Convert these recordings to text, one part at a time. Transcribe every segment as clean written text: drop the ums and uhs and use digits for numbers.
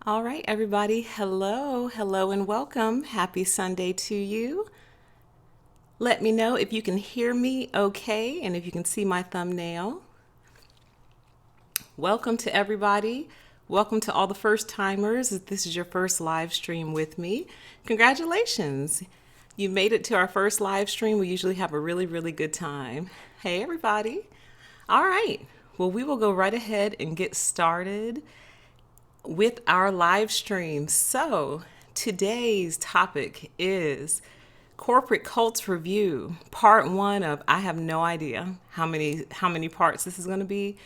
All right, everybody. Hello, and welcome. Happy Sunday to you. Let me know if you can hear me okay and if you can see my thumbnail. Welcome to everybody. Welcome to all the first timers. If this is your first live stream with me, congratulations. You made it to our first live stream. We usually have a really good time. Hey, everybody. All right. Well, we will go right ahead and get started with our live stream. So, today's topic is Corporate Cults Review, part 1 of I have no idea how many parts this is going to be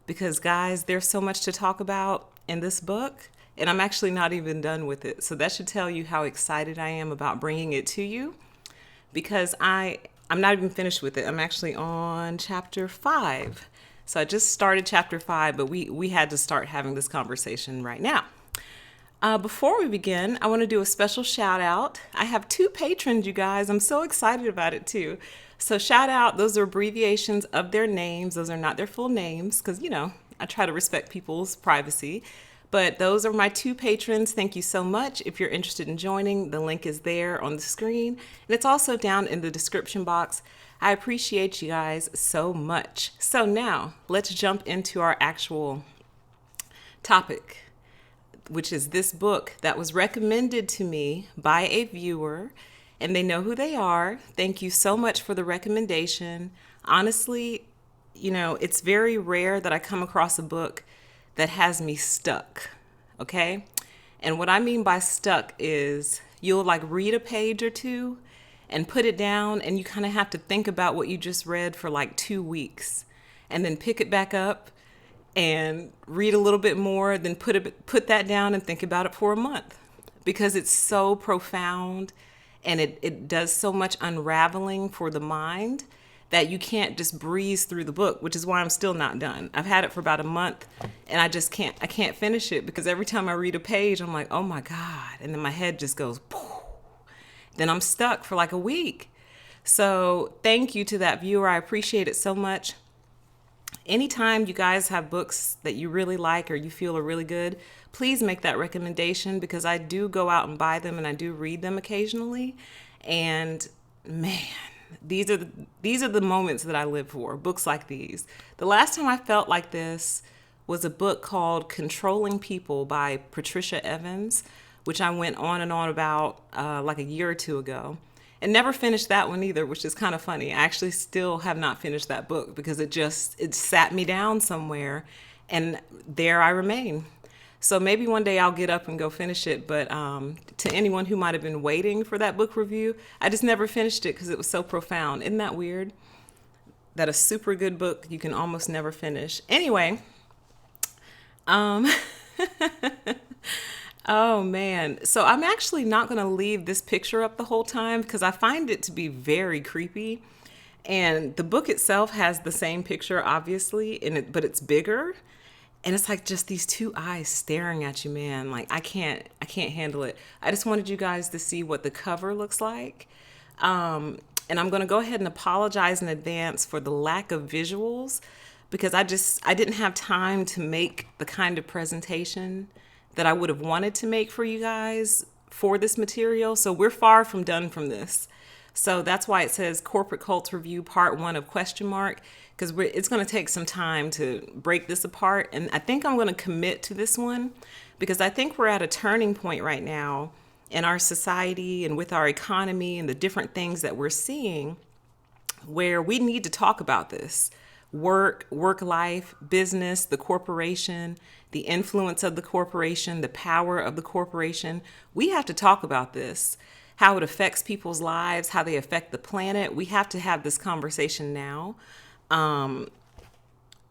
because guys, there's so much to talk about in this book and I'm actually not even done with it. So that should tell you how excited I am about bringing it to you because I'm not even finished with it. I'm actually on chapter 5. So I just started chapter 5, but we had to start having this conversation right now. Before we begin, I want to do a special shout out. I have 2 patrons, you guys. I'm so excited about it too. So shout out, those are abbreviations of their names. Those are not their full names because, I try to respect people's privacy. But those are my 2 patrons. Thank you so much. If you're interested in joining, the link is there on the screen. And it's also down in the description box. I appreciate you guys so much. So now let's jump into our actual topic, which is this book that was recommended to me by a viewer, and they know who they are. Thank you so much for the recommendation. Honestly, it's very rare that I come across a book that has me stuck, okay? And what I mean by stuck is you'll read a page or two and put it down and you kind of have to think about what you just read for 2 weeks and then pick it back up and read a little bit more, then put that down and think about it for a month because it's so profound and it does so much unraveling for the mind that you can't just breeze through the book, which is why I'm still not done. I've had it for about a month and I can't finish it because every time I read a page, I'm like, oh my God. And then my head just goes, poof. Then I'm stuck for a week. So thank you to that viewer. I appreciate it so much. Anytime you guys have books that you really like or you feel are really good, please make that recommendation because I do go out and buy them and I do read them occasionally. And man, these are the moments that I live for, books like these. The last time I felt like this was a book called Controlling People by Patricia Evans, which I went on and on about a year or 2 ago. And never finished that one either, which is kind of funny. I actually still have not finished that book because it sat me down somewhere and there I remain. So maybe one day I'll get up and go finish it. But to anyone who might have been waiting for that book review, I just never finished it because it was so profound. Isn't that weird? That a super good book you can almost never finish. Anyway, oh man. So I'm actually not going to leave this picture up the whole time because I find it to be very creepy. And the book itself has the same picture, obviously, but it's bigger. And it's just these 2 eyes staring at you, man. I can't handle it. I just wanted you guys to see what the cover looks like. And I'm going to go ahead and apologize in advance for the lack of visuals because I didn't have time to make the kind of presentation that I would have wanted to make for you guys for this material. So we're far from done from this. So that's why it says Corporate Cults Review Part 1 of question mark, because it's going to take some time to break this apart. And I think I'm going to commit to this one because I think we're at a turning point right now in our society and with our economy and the different things that we're seeing where we need to talk about this. Work life, business, the corporation, the influence of the corporation, the power of the corporation. We have to talk about this, how it affects people's lives, how they affect the planet. We have to have this conversation now.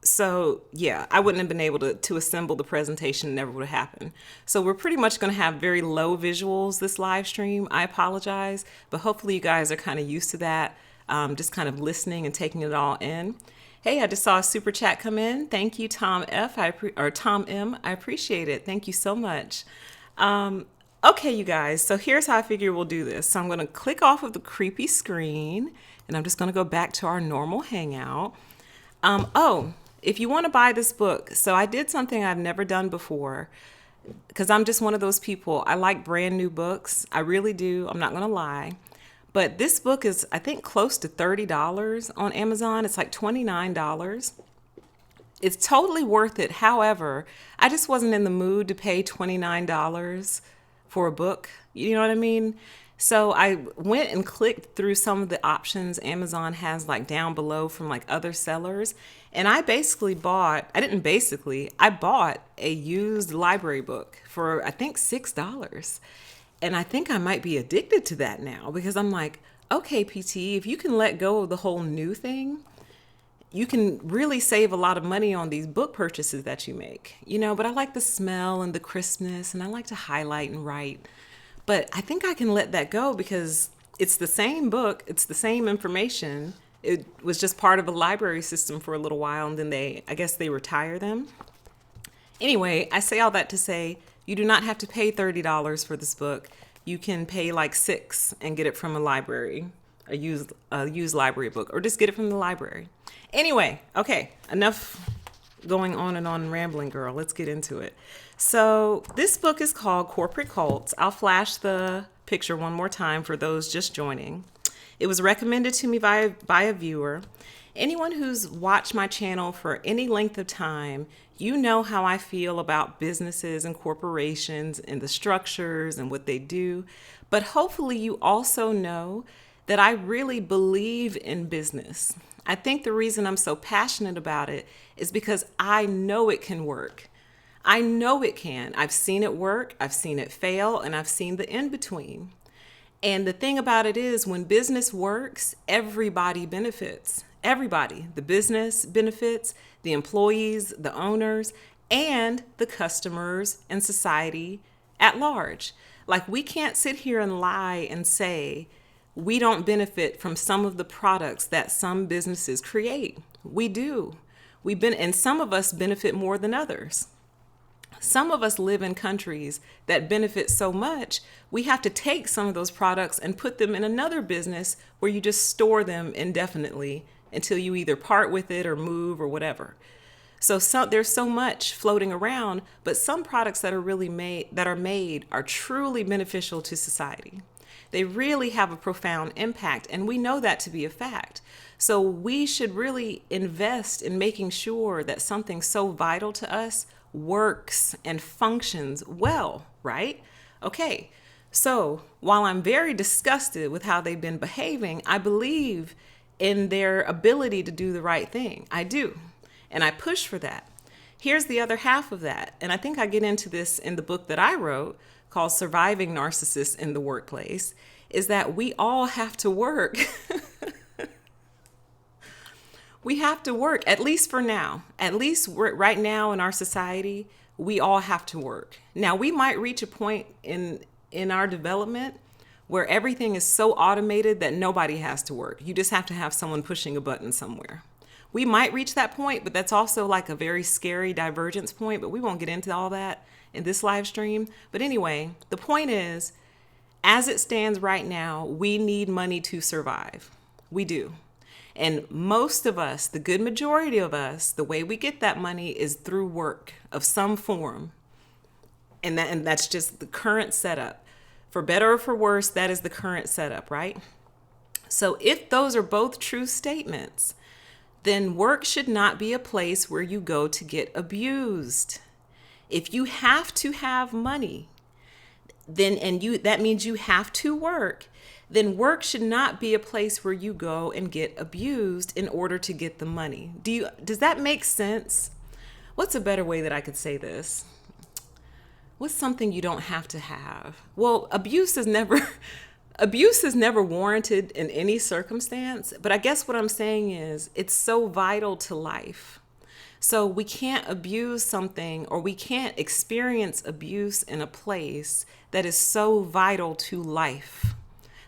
So yeah, I wouldn't have been able to assemble the presentation. It never would have happened. So we're pretty much going to have very low visuals this live stream. I apologize, but hopefully you guys are kind of used to that. Just kind of listening and taking it all in. Hey, I just saw a super chat come in. Thank you, Tom Tom M. I appreciate it. Thank you so much. Okay, you guys. So here's how I figure we'll do this. So I'm going to click off of the creepy screen, and I'm just going to go back to our normal hangout. If you want to buy this book, so I did something I've never done before. because I'm just one of those people. I like brand new books. I really do. I'm not going to lie. But this book is, I think, close to $30 on Amazon. It's like $29. It's totally worth it. However, I just wasn't in the mood to pay $29 for a book. You know what I mean? So I went and clicked through some of the options Amazon has like down below from like other sellers. And I bought a used library book for I think $6. And I think I might be addicted to that now because I'm like, okay, PT, if you can let go of the whole new thing, you can really save a lot of money on these book purchases that you make, but I like the smell and the crispness and I like to highlight and write. But I think I can let that go because it's the same book, it's the same information. It was just part of a library system for a little while and then I guess they retire them. Anyway, I say all that to say you do not have to pay $30 for this book. You can pay like $6 and get it from a library, a used library book, or just get it from the library. Anyway, okay, enough going on and rambling, girl. Let's get into it. So this book is called Corporate Cults. I'll flash the picture one more time for those just joining. It was recommended to me by a viewer. Anyone who's watched my channel for any length of time, you know how I feel about businesses and corporations and the structures and what they do. But hopefully you also know that I really believe in business. I think the reason I'm so passionate about it is because I know it can work. I know it can. I've seen it work, I've seen it fail, and I've seen the in-between. And the thing about it is when business works, everybody benefits. Everybody. The business benefits, the employees, the owners, and the customers and society at large. Like we can't sit here and lie and say we don't benefit from some of the products that some businesses create. We do. And some of us benefit more than others. Some of us live in countries that benefit so much, we have to take some of those products and put them in another business where you just store them indefinitely until you either part with it or move or whatever. So there's so much floating around, but some products that are made are truly beneficial to society. They really have a profound impact, and we know that to be a fact. So we should really invest in making sure that something so vital to us works and functions well, right? Okay, so while I'm very disgusted with how they've been behaving, I believe in their ability to do the right thing. I do, and I push for that. Here's the other half of that, and I think I get into this in the book that I wrote called Surviving Narcissists in the Workplace, is that we all have to work. We have to work, at least for now. At least right now in our society, we all have to work. Now, we might reach a point in our development where everything is so automated that nobody has to work. You just have to have someone pushing a button somewhere. We might reach that point, but that's also like a very scary divergence point, but we won't get into all that in this live stream. But anyway, the point is, as it stands right now, we need money to survive. We do. And most of us, the good majority of us, the way we get that money is through work of some form. And that's just the current setup. For better or for worse, that is the current setup, right? So if those are both true statements, then work should not be a place where you go to get abused. If you have to have money, that means you have to work, then work should not be a place where you go and get abused in order to get the money. Does that make sense? What's a better way that I could say this? What's something you don't have to have? Well, abuse is never warranted in any circumstance, but I guess what I'm saying is it's so vital to life. So we can't abuse something, or we can't experience abuse in a place that is so vital to life,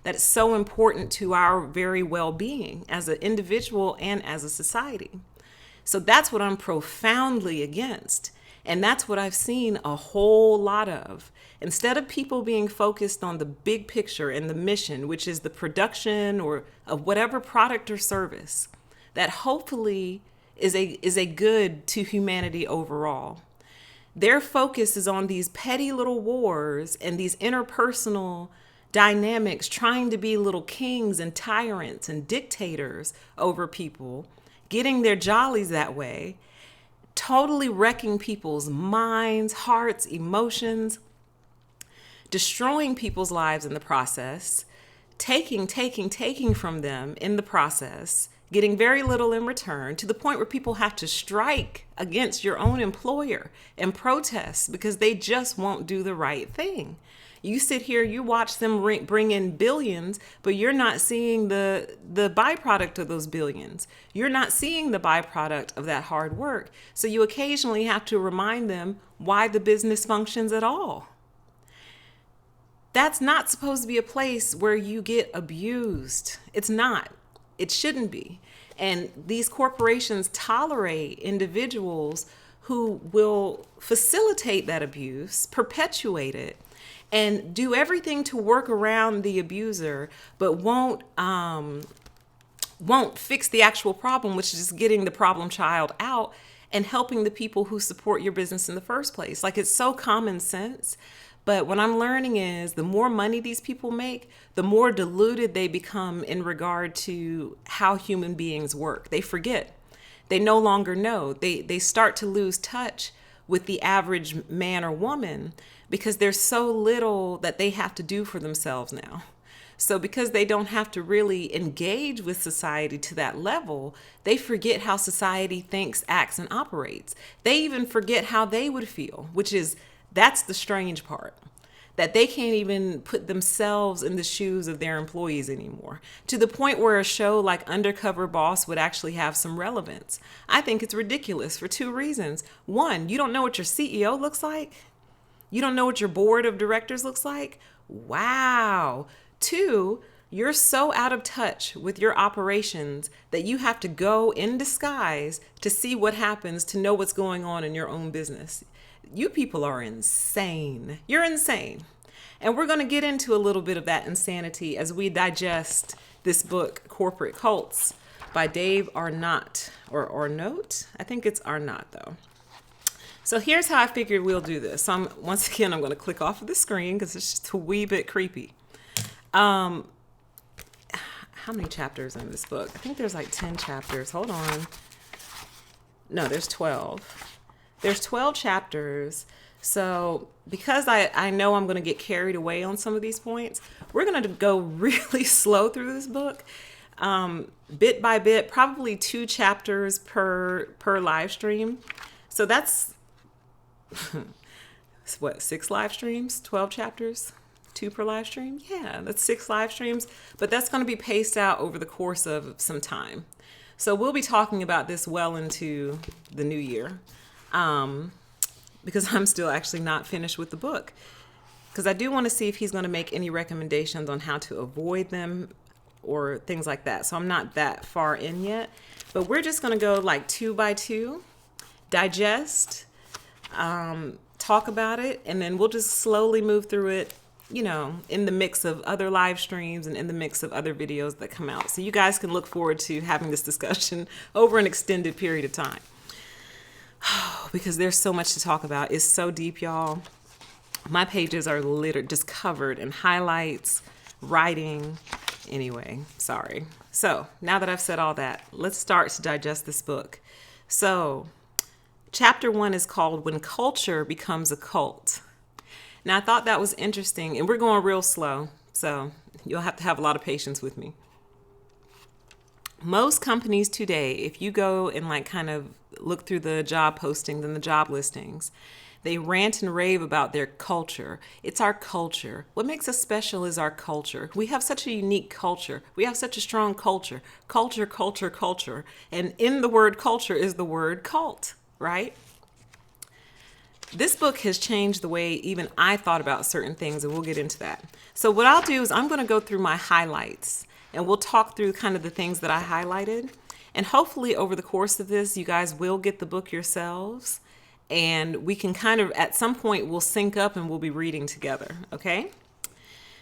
that is so important to our very well-being as an individual and as a society. So that's what I'm profoundly against. And that's what I've seen a whole lot of. Instead of people being focused on the big picture and the mission, which is the production or of whatever product or service that hopefully is a good to humanity overall, Their focus is on these petty little wars and these interpersonal dynamics, trying to be little kings and tyrants and dictators over people, getting their jollies that way, totally wrecking people's minds, hearts, emotions, destroying people's lives in the process, taking from them in the process, getting very little in return, to the point where people have to strike against your own employer and protest because they just won't do the right thing. You sit here, you watch them bring in billions, but you're not seeing the byproduct of those billions. You're not seeing the byproduct of that hard work. So you occasionally have to remind them why the business functions at all. That's not supposed to be a place where you get abused. It's not. It shouldn't be. And these corporations tolerate individuals who will facilitate that abuse, perpetuate it, and do everything to work around the abuser, but won't fix the actual problem, which is just getting the problem child out and helping the people who support your business in the first place. Like, it's so common sense. But what I'm learning is the more money these people make, the more diluted they become in regard to how human beings work. They forget. They no longer know. They start to lose touch with the average man or woman because there's so little that they have to do for themselves now. So because they don't have to really engage with society to that level, they forget how society thinks, acts, and operates. They even forget how they would feel, that's the strange part, that they can't even put themselves in the shoes of their employees anymore, to the point where a show like Undercover Boss would actually have some relevance. I think it's ridiculous for two reasons. One, you don't know what your CEO looks like. You don't know what your board of directors looks like. Wow. Two, you're so out of touch with your operations that you have to go in disguise to see what happens, to know what's going on in your own business. You people are insane. You're insane. And we're going to get into a little bit of that insanity as we digest this book, Corporate Cults, by Dave Arnott, or Arnott. I think it's Arnott, though. So here's how I figured we'll do this. So once again, I'm going to click off of the screen because it's just a wee bit creepy. How many chapters in this book? I think there's like 10 chapters. Hold on. No, there's 12. There's 12 chapters. So because I know I'm going to get carried away on some of these points, we're going to go really slow through this book, bit by bit, probably 2 chapters per live stream. So that's, what, 6 live streams, 12 chapters, 2 per live stream? Yeah, that's 6 live streams, but that's going to be paced out over the course of some time. So we'll be talking about this well into the new year. Because I'm still actually not finished with the book. Because I do want to see if he's going to make any recommendations on how to avoid them or things like that. So I'm not that far in yet. But we're just going to go like 2 by 2, digest, talk about it, and then we'll just slowly move through it, in the mix of other live streams and in the mix of other videos that come out. So you guys can look forward to having this discussion over an extended period of time. Because there's so much to talk about. It's so deep, y'all. My pages are littered, just covered in highlights, writing. Anyway, sorry. So now that I've said all that, let's start to digest this book. So chapter 1 is called When Culture Becomes a Cult. Now, I thought that was interesting, and we're going real slow, so you'll have to have a lot of patience with me. Most companies today, if you go and kind of look through the job postings and the job listings, they rant and rave about their culture. It's our culture. What makes us special is our culture. We have such a unique culture. We have such a strong culture. Culture, culture, culture. And in the word culture is the word cult, right? This book has changed the way even I thought about certain things, and we'll get into that. So what I'll do is I'm going to go through my highlights, and we'll talk through kind of the things that I highlighted. And hopefully over the course of this, you guys will get the book yourselves, and we can kind of, at some point, we'll sync up and we'll be reading together, okay?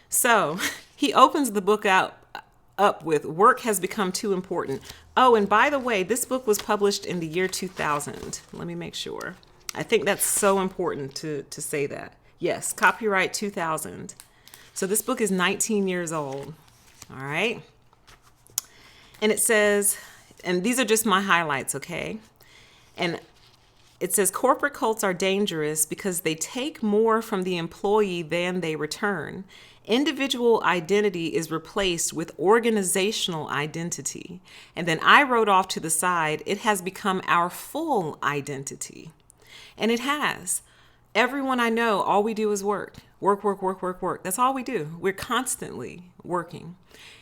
So he opens the book up with, work has become too important. Oh, and by the way, this book was published in the year 2000. Let me make sure. I think that's so important to say that. Yes, copyright 2000. So this book is 19 years old. All right. And it says, and these are just my highlights, okay? And it says corporate cults are dangerous because they take more from the employee than they return. Individual identity is replaced with organizational identity. And then I wrote off to the side, it has become our full identity. And it has. Everyone I know, all we do is work. Work, work, work, work, work. That's all we do. We're constantly working.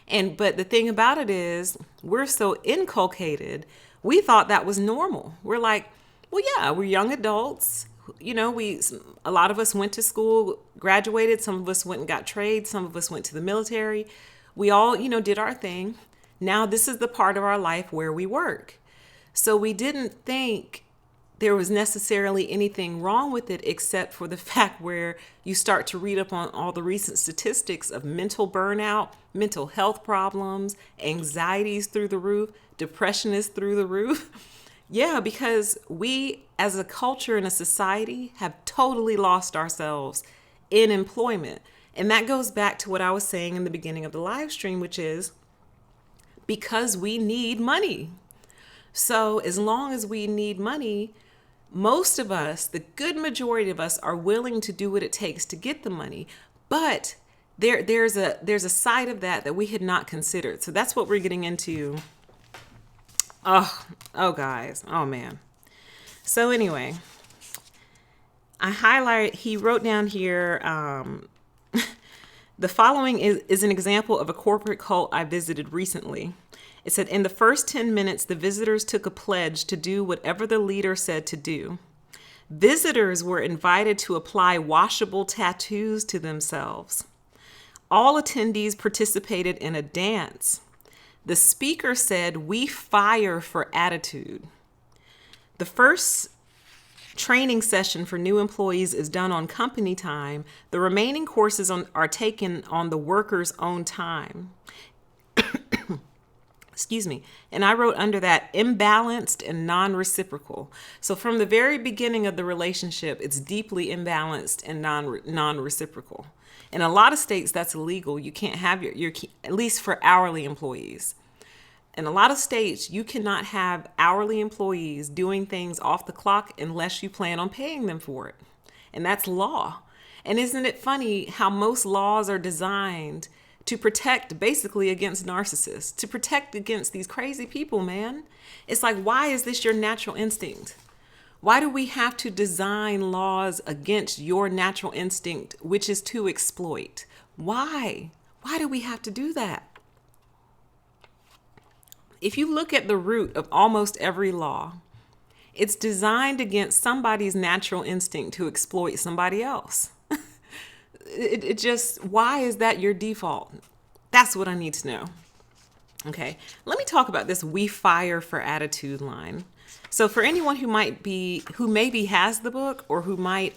But the thing about it is, we're so inculcated, we thought that was normal. We're like, well, yeah, we're young adults. You know, a lot of us went to school, graduated. Some of us went and got trades. Some of us went to the military. We all, did our thing. Now this is the part of our life where we work. So we didn't think there was necessarily anything wrong with it, except for the fact where you start to read up on all the recent statistics of mental burnout, mental health problems, anxieties through the roof, depression is through the roof. Yeah, because we as a culture and a society have totally lost ourselves in employment. And that goes back to what I was saying in the beginning of the live stream, which is because we need money. So as long as we need money, most of us, the good majority of us, are willing to do what it takes to get the money. But there's a side of that we had not considered. So that's what we're getting into. Oh, guys. Oh, man. So anyway, he wrote down here, the following is an example of a corporate cult I visited recently. It said, in the first 10 minutes, the visitors took a pledge to do whatever the leader said to do. Visitors were invited to apply washable tattoos to themselves. All attendees participated in a dance. The speaker said, "We fire for attitude." The first training session for new employees is done on company time. The remaining courses are taken on the worker's own time. Excuse me. And I wrote under that, imbalanced and non-reciprocal. So from the very beginning of the relationship, it's deeply imbalanced and non-reciprocal. In a lot of states, that's illegal. You can't have your at least for hourly employees. In a lot of states, you cannot have hourly employees doing things off the clock unless you plan on paying them for it. And that's law. And isn't it funny how most laws are designed to protect basically against narcissists, to protect against these crazy people, man? It's like, why is this your natural instinct? Why do we have to design laws against your natural instinct, which is to exploit? Why? Why do we have to do that? If you look at the root of almost every law, it's designed against somebody's natural instinct to exploit somebody else. It just, why is that your default? That's what I need to know. Okay, let me talk about this "we fire for attitude" line. So for anyone who maybe has the book or who might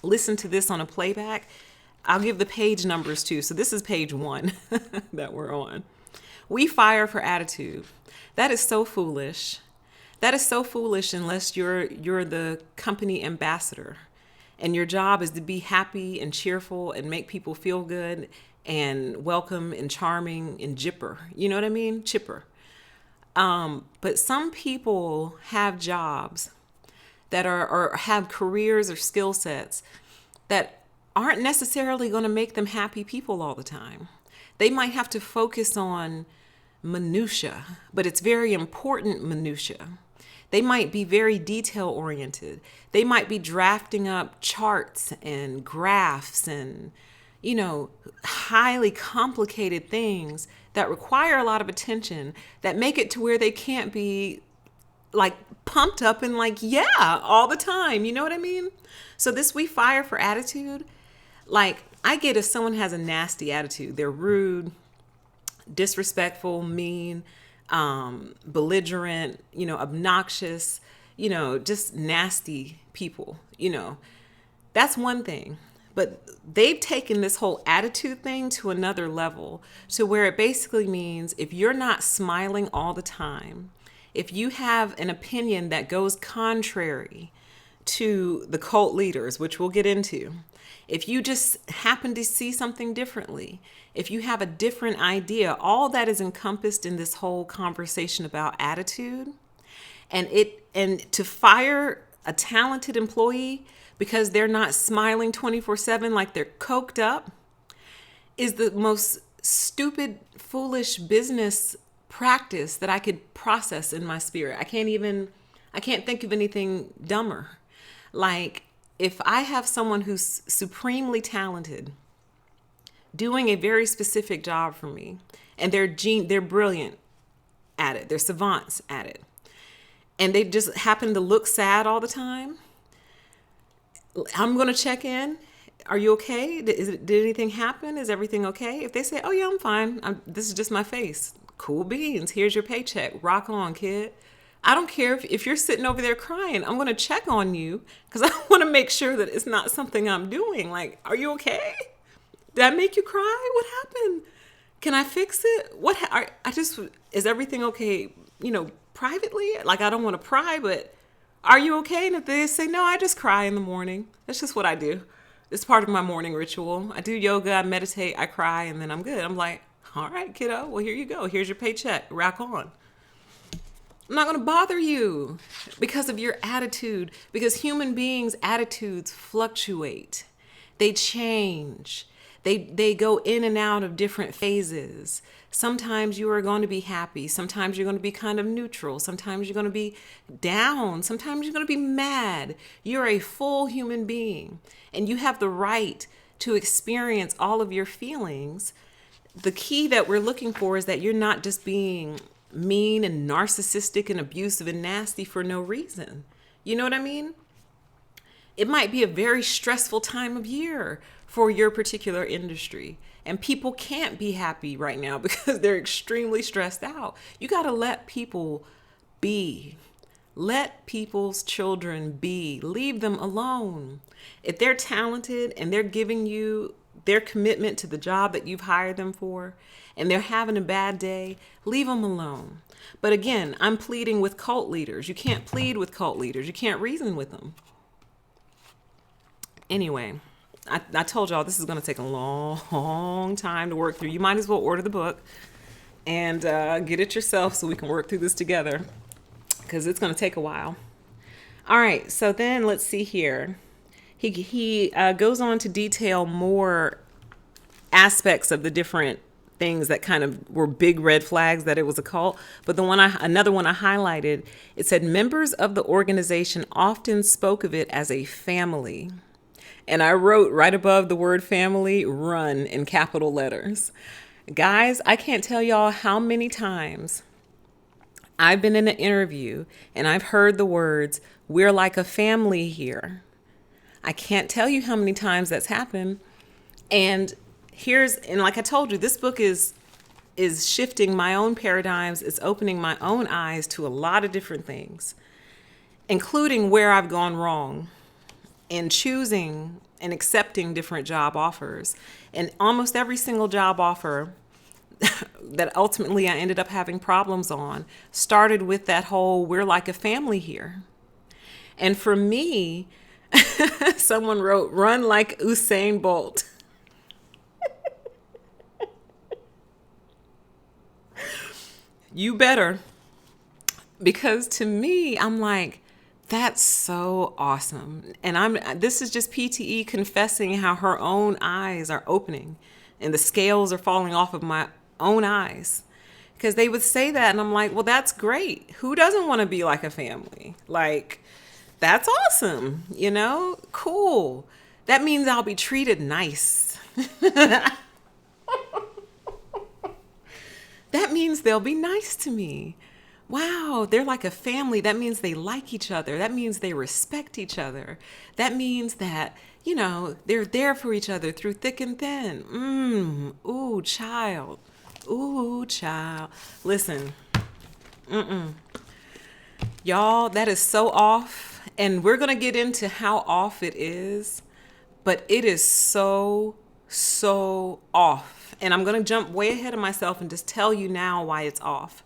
listen to this on a playback, I'll give the page numbers too. So this is page 1 that we're on. We fire for attitude. That is so foolish. That is so foolish unless you're the company ambassador and your job is to be happy and cheerful and make people feel good and welcome and charming and jipper. You know what I mean? Chipper. But some people have jobs that are or have careers or skill sets that aren't necessarily going to make them happy people all the time. They might have to focus on minutia, but it's very important minutia. They might be very detail oriented. They might be drafting up charts and graphs and, highly complicated things that require a lot of attention, that make it to where they can't be like pumped up and like, yeah, all the time. You know what I mean? So this "we fire for attitude," like, I get if someone has a nasty attitude, they're rude, disrespectful, mean, belligerent, obnoxious, just nasty people, that's one thing. But they've taken this whole attitude thing to another level, to where it basically means if you're not smiling all the time, if you have an opinion that goes contrary to the cult leaders, which we'll get into, if you just happen to see something differently, if you have a different idea, all that is encompassed in this whole conversation about attitude. And to fire a talented employee because they're not smiling 24/7 like they're coked up is the most stupid, foolish business practice that I could process in my spirit. I can't think of anything dumber. Like, if I have someone who's supremely talented doing a very specific job for me, and they're brilliant at it, they're savants at it, and they just happen to look sad all the time, I'm going to check in. Are you okay? Did anything happen? Is everything okay? If they say, oh yeah, I'm fine. This is just my face. Cool beans. Here's your paycheck. Rock on, kid. I don't care if you're sitting over there crying. I'm going to check on you because I want to make sure that it's not something I'm doing. Like, are you okay? Did I make you cry? What happened? Can I fix it? Is everything okay, privately? Like, I don't want to pry, but are you okay? And if they say, no, I just cry in the morning. That's just what I do. It's part of my morning ritual. I do yoga, I meditate, I cry, and then I'm good. I'm like, all right, kiddo, well, here you go. Here's your paycheck. Rock on. I'm not going to bother you because of your attitude, because human beings' attitudes fluctuate. They change. They go in and out of different phases. Sometimes you are going to be happy. Sometimes you're going to be kind of neutral. Sometimes you're going to be down. Sometimes you're going to be mad. You're a full human being, and you have the right to experience all of your feelings. The key that we're looking for is that you're not just being mean and narcissistic and abusive and nasty for no reason. You know what I mean? It might be a very stressful time of year for your particular industry, and people can't be happy right now because they're extremely stressed out. You got to let people be. Let people's children be. Leave them alone. If they're talented and they're giving you their commitment to the job that you've hired them for, and they're having a bad day, leave them alone. But again, I'm pleading with cult leaders. You can't plead with cult leaders. You can't reason with them. Anyway, I told y'all this is going to take a long time to work through. You might as well order the book and get it yourself so we can work through this together, because it's going to take a while. All right, so then let's see here. He goes on to detail more aspects of the different things that kind of were big red flags that it was a cult. But another one I highlighted, it said members of the organization often spoke of it as a family. And I wrote right above the word family, run, in capital letters. Guys, I can't tell y'all how many times I've been in an interview and I've heard the words, we're like a family here. I can't tell you how many times that's happened. And like I told you, this book is shifting my own paradigms. It's opening my own eyes to a lot of different things, including where I've gone wrong in choosing and accepting different job offers. And almost every single job offer that ultimately I ended up having problems on started with that whole, we're like a family here. And for me, someone wrote, run like Usain Bolt. You better. Because to me, I'm like, that's so awesome. And this is just PTE confessing how her own eyes are opening and the scales are falling off of my own eyes. Because they would say that and I'm like, well, that's great. Who doesn't want to be like a family? Like, that's awesome. Cool. That means I'll be treated nice. That means they'll be nice to me. Wow, they're like a family. That means they like each other. That means they respect each other. That means that, they're there for each other through thick and thin. Ooh, child. Ooh, child. Listen. Y'all, that is so off. And we're going to get into how off it is. But it is so, so off. And I'm going to jump way ahead of myself and just tell you now why it's off.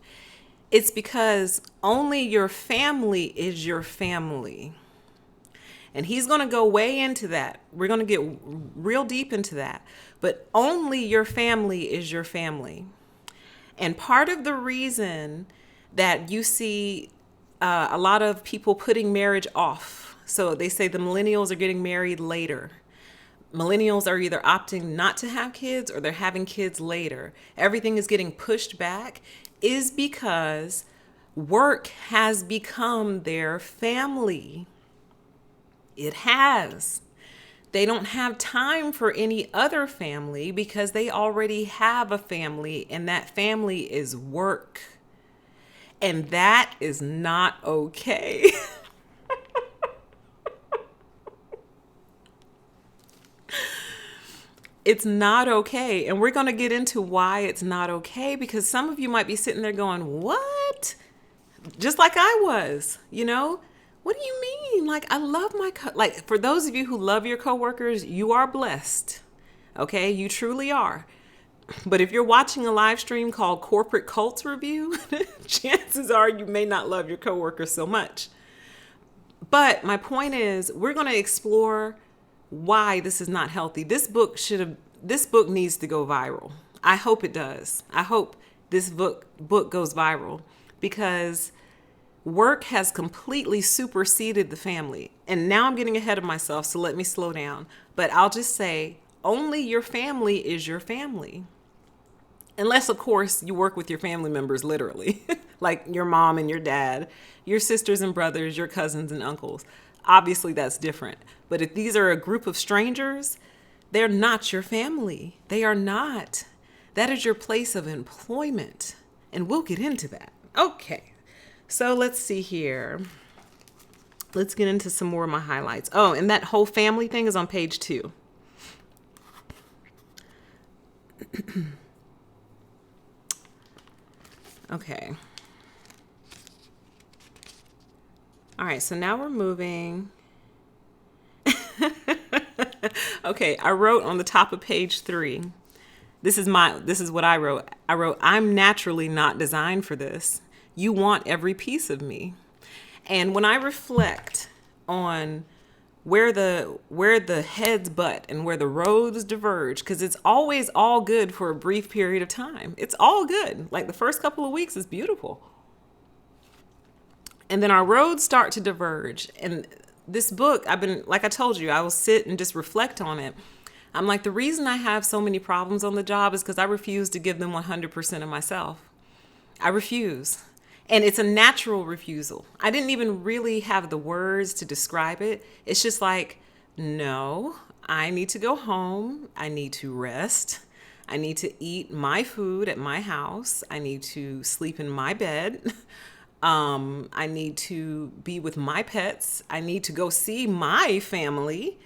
It's because only your family is your family. And he's going to go way into that. We're going to get real deep into that. But only your family is your family. And part of the reason that you see a lot of people putting marriage off, so they say the millennials are getting married later. Millennials are either opting not to have kids or they're having kids later. Everything is getting pushed back, is because work has become their family. It has. They don't have time for any other family because they already have a family, and that family is work. And that is not okay. It's not okay. And we're going to get into why it's not okay, because some of you might be sitting there going, what? Just like I was, What do you mean? Like, I love like, for those of you who love your coworkers, you are blessed. Okay? You truly are. But if you're watching a live stream called Corporate Cults Review, chances are you may not love your coworkers so much. But my point is, we're going to explore why this is not healthy. This book needs to go viral. I hope it does. I hope this book goes viral, because work has completely superseded the family. And now I'm getting ahead of myself, so let me slow down. But I'll just say, only your family is your family. Unless, of course, you work with your family members literally, like your mom and your dad, your sisters and brothers, your cousins and uncles. Obviously, that's different. But if these are a group of strangers, they're not your family. They are not. That is your place of employment. And we'll get into that. Okay. So let's see here. Let's get into some more of my highlights. Oh, and that whole family thing is on page 2. Okay. All right, so now we're moving. Okay, I wrote on the top of page 3. This is what I wrote. I wrote, I'm naturally not designed for this. You want every piece of me. And when I reflect on where the heads butt and where the roads diverge, because it's always all good for a brief period of time. It's all good. Like the first couple of weeks is beautiful. And then our roads start to diverge. And this book, like I told you, I will sit and just reflect on it. I'm like, the reason I have so many problems on the job is because I refuse to give them 100% of myself. I refuse. And it's a natural refusal. I didn't even really have the words to describe it. It's just like, no, I need to go home. I need to rest. I need to eat my food at my house. I need to sleep in my bed. I need to be with my pets. I need to go see my family.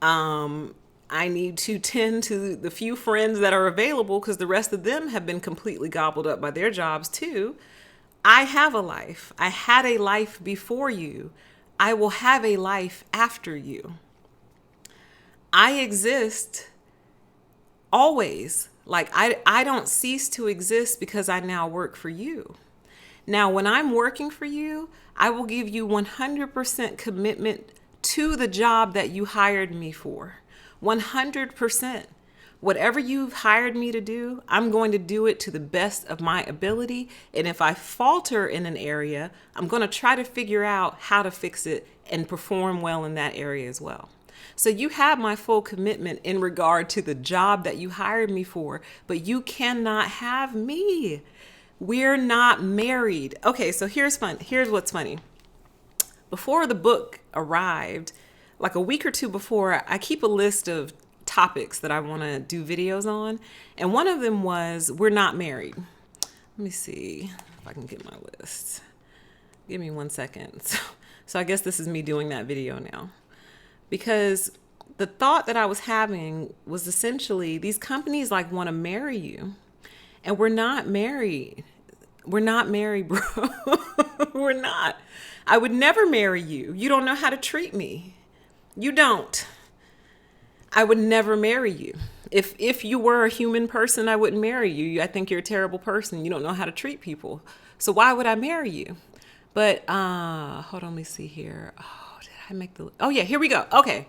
I need to tend to the few friends that are available, because the rest of them have been completely gobbled up by their jobs too. I have a life. I had a life before you. I will have a life after you. I exist always. Like I don't cease to exist because I now work for you. Now, when I'm working for you, I will give you 100% commitment to the job that you hired me for. 100%. Whatever you've hired me to do, I'm going to do it to the best of my ability. And if I falter in an area, I'm going to try to figure out how to fix it and perform well in that area as well. So you have my full commitment in regard to the job that you hired me for, but you cannot have me. We're not married. Okay, so here's what's funny. Before the book arrived, like a week or two before, I keep a list of topics that I want to do videos on. And one of them was, we're not married. Let me see if I can get my list. Give me 1 second. So I guess this is me doing that video now. Because the thought that I was having was essentially, these companies like want to marry you. And we're not married. We're not married, bro. We're not. I would never marry you. You don't know how to treat me. You don't. I would never marry you. If you were a human person, I wouldn't marry you. I think you're a terrible person. You don't know how to treat people. So why would I marry you? But hold on, let me see here. Oh, did I I make the? Oh yeah, here we go. Okay.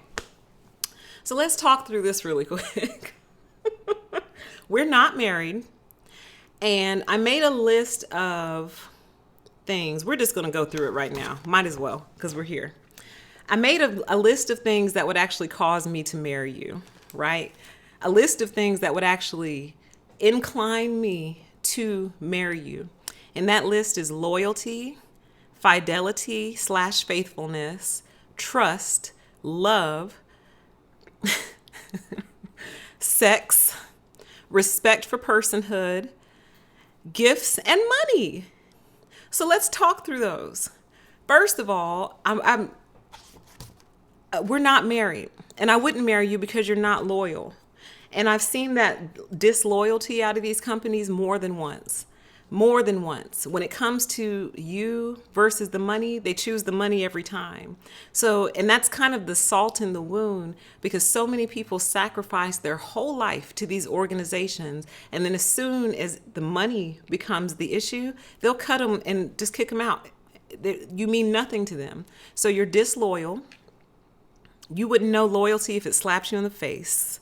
So let's talk through this really quick. We're not married. And I made a list of things. We're just going to go through it right now. Might as well, because we're here. I made a list of things that would actually cause me to marry you, right? A list of things that would actually incline me to marry you. And that list is loyalty, fidelity / faithfulness, trust, love, sex, respect for personhood, gifts, and money. So let's talk through those. First of all, we're not married, and I wouldn't marry you because you're not loyal. And I've seen that disloyalty out of these companies more than once. More than once. When it comes to you versus the money, they choose the money every time. So, and that's kind of the salt in the wound, because so many people sacrifice their whole life to these organizations. And then as soon as the money becomes the issue, they'll cut them and just kick them out. You mean nothing to them. So you're disloyal. You wouldn't know loyalty if it slaps you in the face.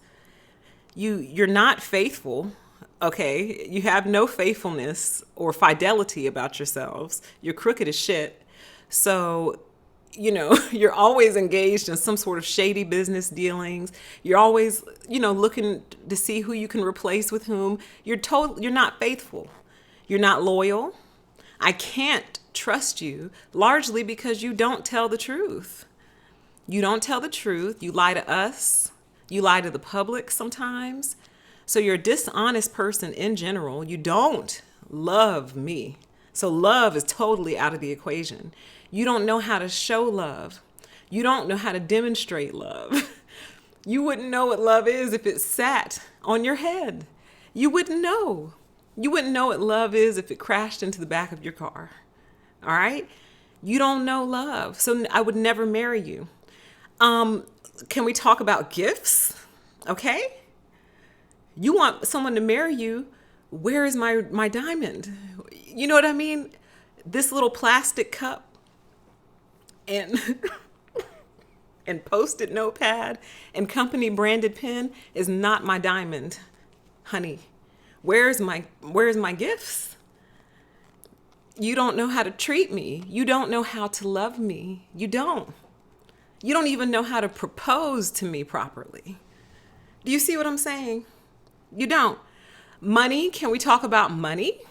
You're not faithful. Okay, you have no faithfulness or fidelity about yourselves. You're crooked as shit. So, you're always engaged in some sort of shady business dealings. You're always, looking to see who you can replace with whom. You're not faithful. You're not loyal. I can't trust you largely because you don't tell the truth. You don't tell the truth. You lie to us. You lie to the public sometimes. So you're a dishonest person in general. You don't love me. So love is totally out of the equation. You don't know how to show love. You don't know how to demonstrate love. You wouldn't know what love is if it sat on your head. You wouldn't know. You wouldn't know what love is if it crashed into the back of your car. All right? You don't know love. So I would never marry you. Can we talk about gifts? Okay? You want someone to marry you, where is my diamond? You know what I mean? This little plastic cup and and Post-it notepad and company branded pen is not my diamond, honey. Where's my gifts? You don't know how to treat me. You don't know how to love me. You don't. You don't even know how to propose to me properly. Do you see what I'm saying? You don't. Money, can we talk about money?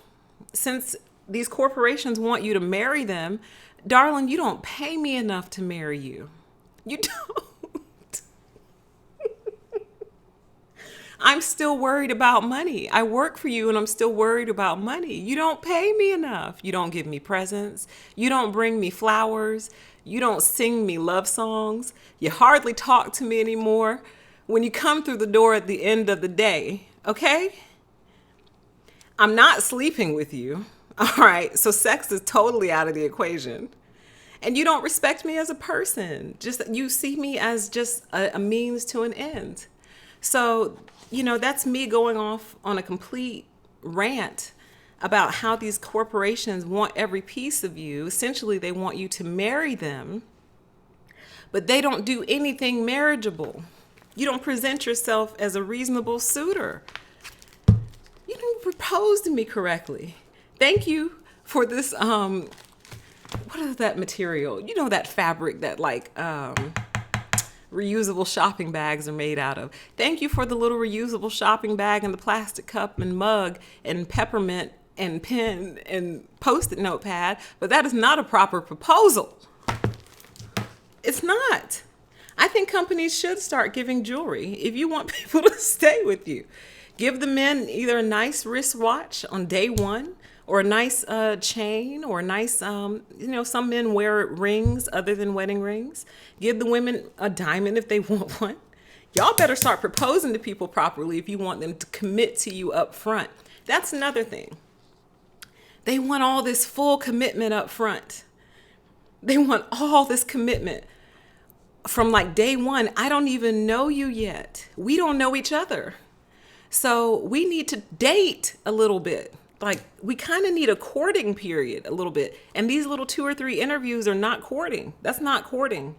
Since these corporations want you to marry them, darling, you don't pay me enough to marry you. You don't. I'm still worried about money. I work for you and I'm still worried about money. You don't pay me enough. You don't give me presents. You don't bring me flowers. You don't sing me love songs. You hardly talk to me anymore when you come through the door at the end of the day. Okay? I'm not sleeping with you. All right. So sex is totally out of the equation. And you don't respect me as a person. Just you see me as just a means to an end. So, that's me going off on a complete rant about how these corporations want every piece of you. Essentially, they want you to marry them, but they don't do anything marriageable. You don't present yourself as a reasonable suitor. You didn't propose to me correctly. Thank you for this, what is that material? That fabric that reusable shopping bags are made out of. Thank you for the little reusable shopping bag and the plastic cup and mug and peppermint and pen and Post-it notepad, but that is not a proper proposal. It's not. I think companies should start giving jewelry if you want people to stay with you. Give the men either a nice wristwatch on day one or a nice chain or a nice, some men wear rings other than wedding rings. Give the women a diamond if they want one. Y'all better start proposing to people properly if you want them to commit to you up front. That's another thing. They want all this full commitment up front. They want all this commitment. From day one, I don't even know you yet. We don't know each other. So we need to date a little bit. We kind of need a courting period a little bit. And these little 2 or 3 interviews are not courting. That's not courting.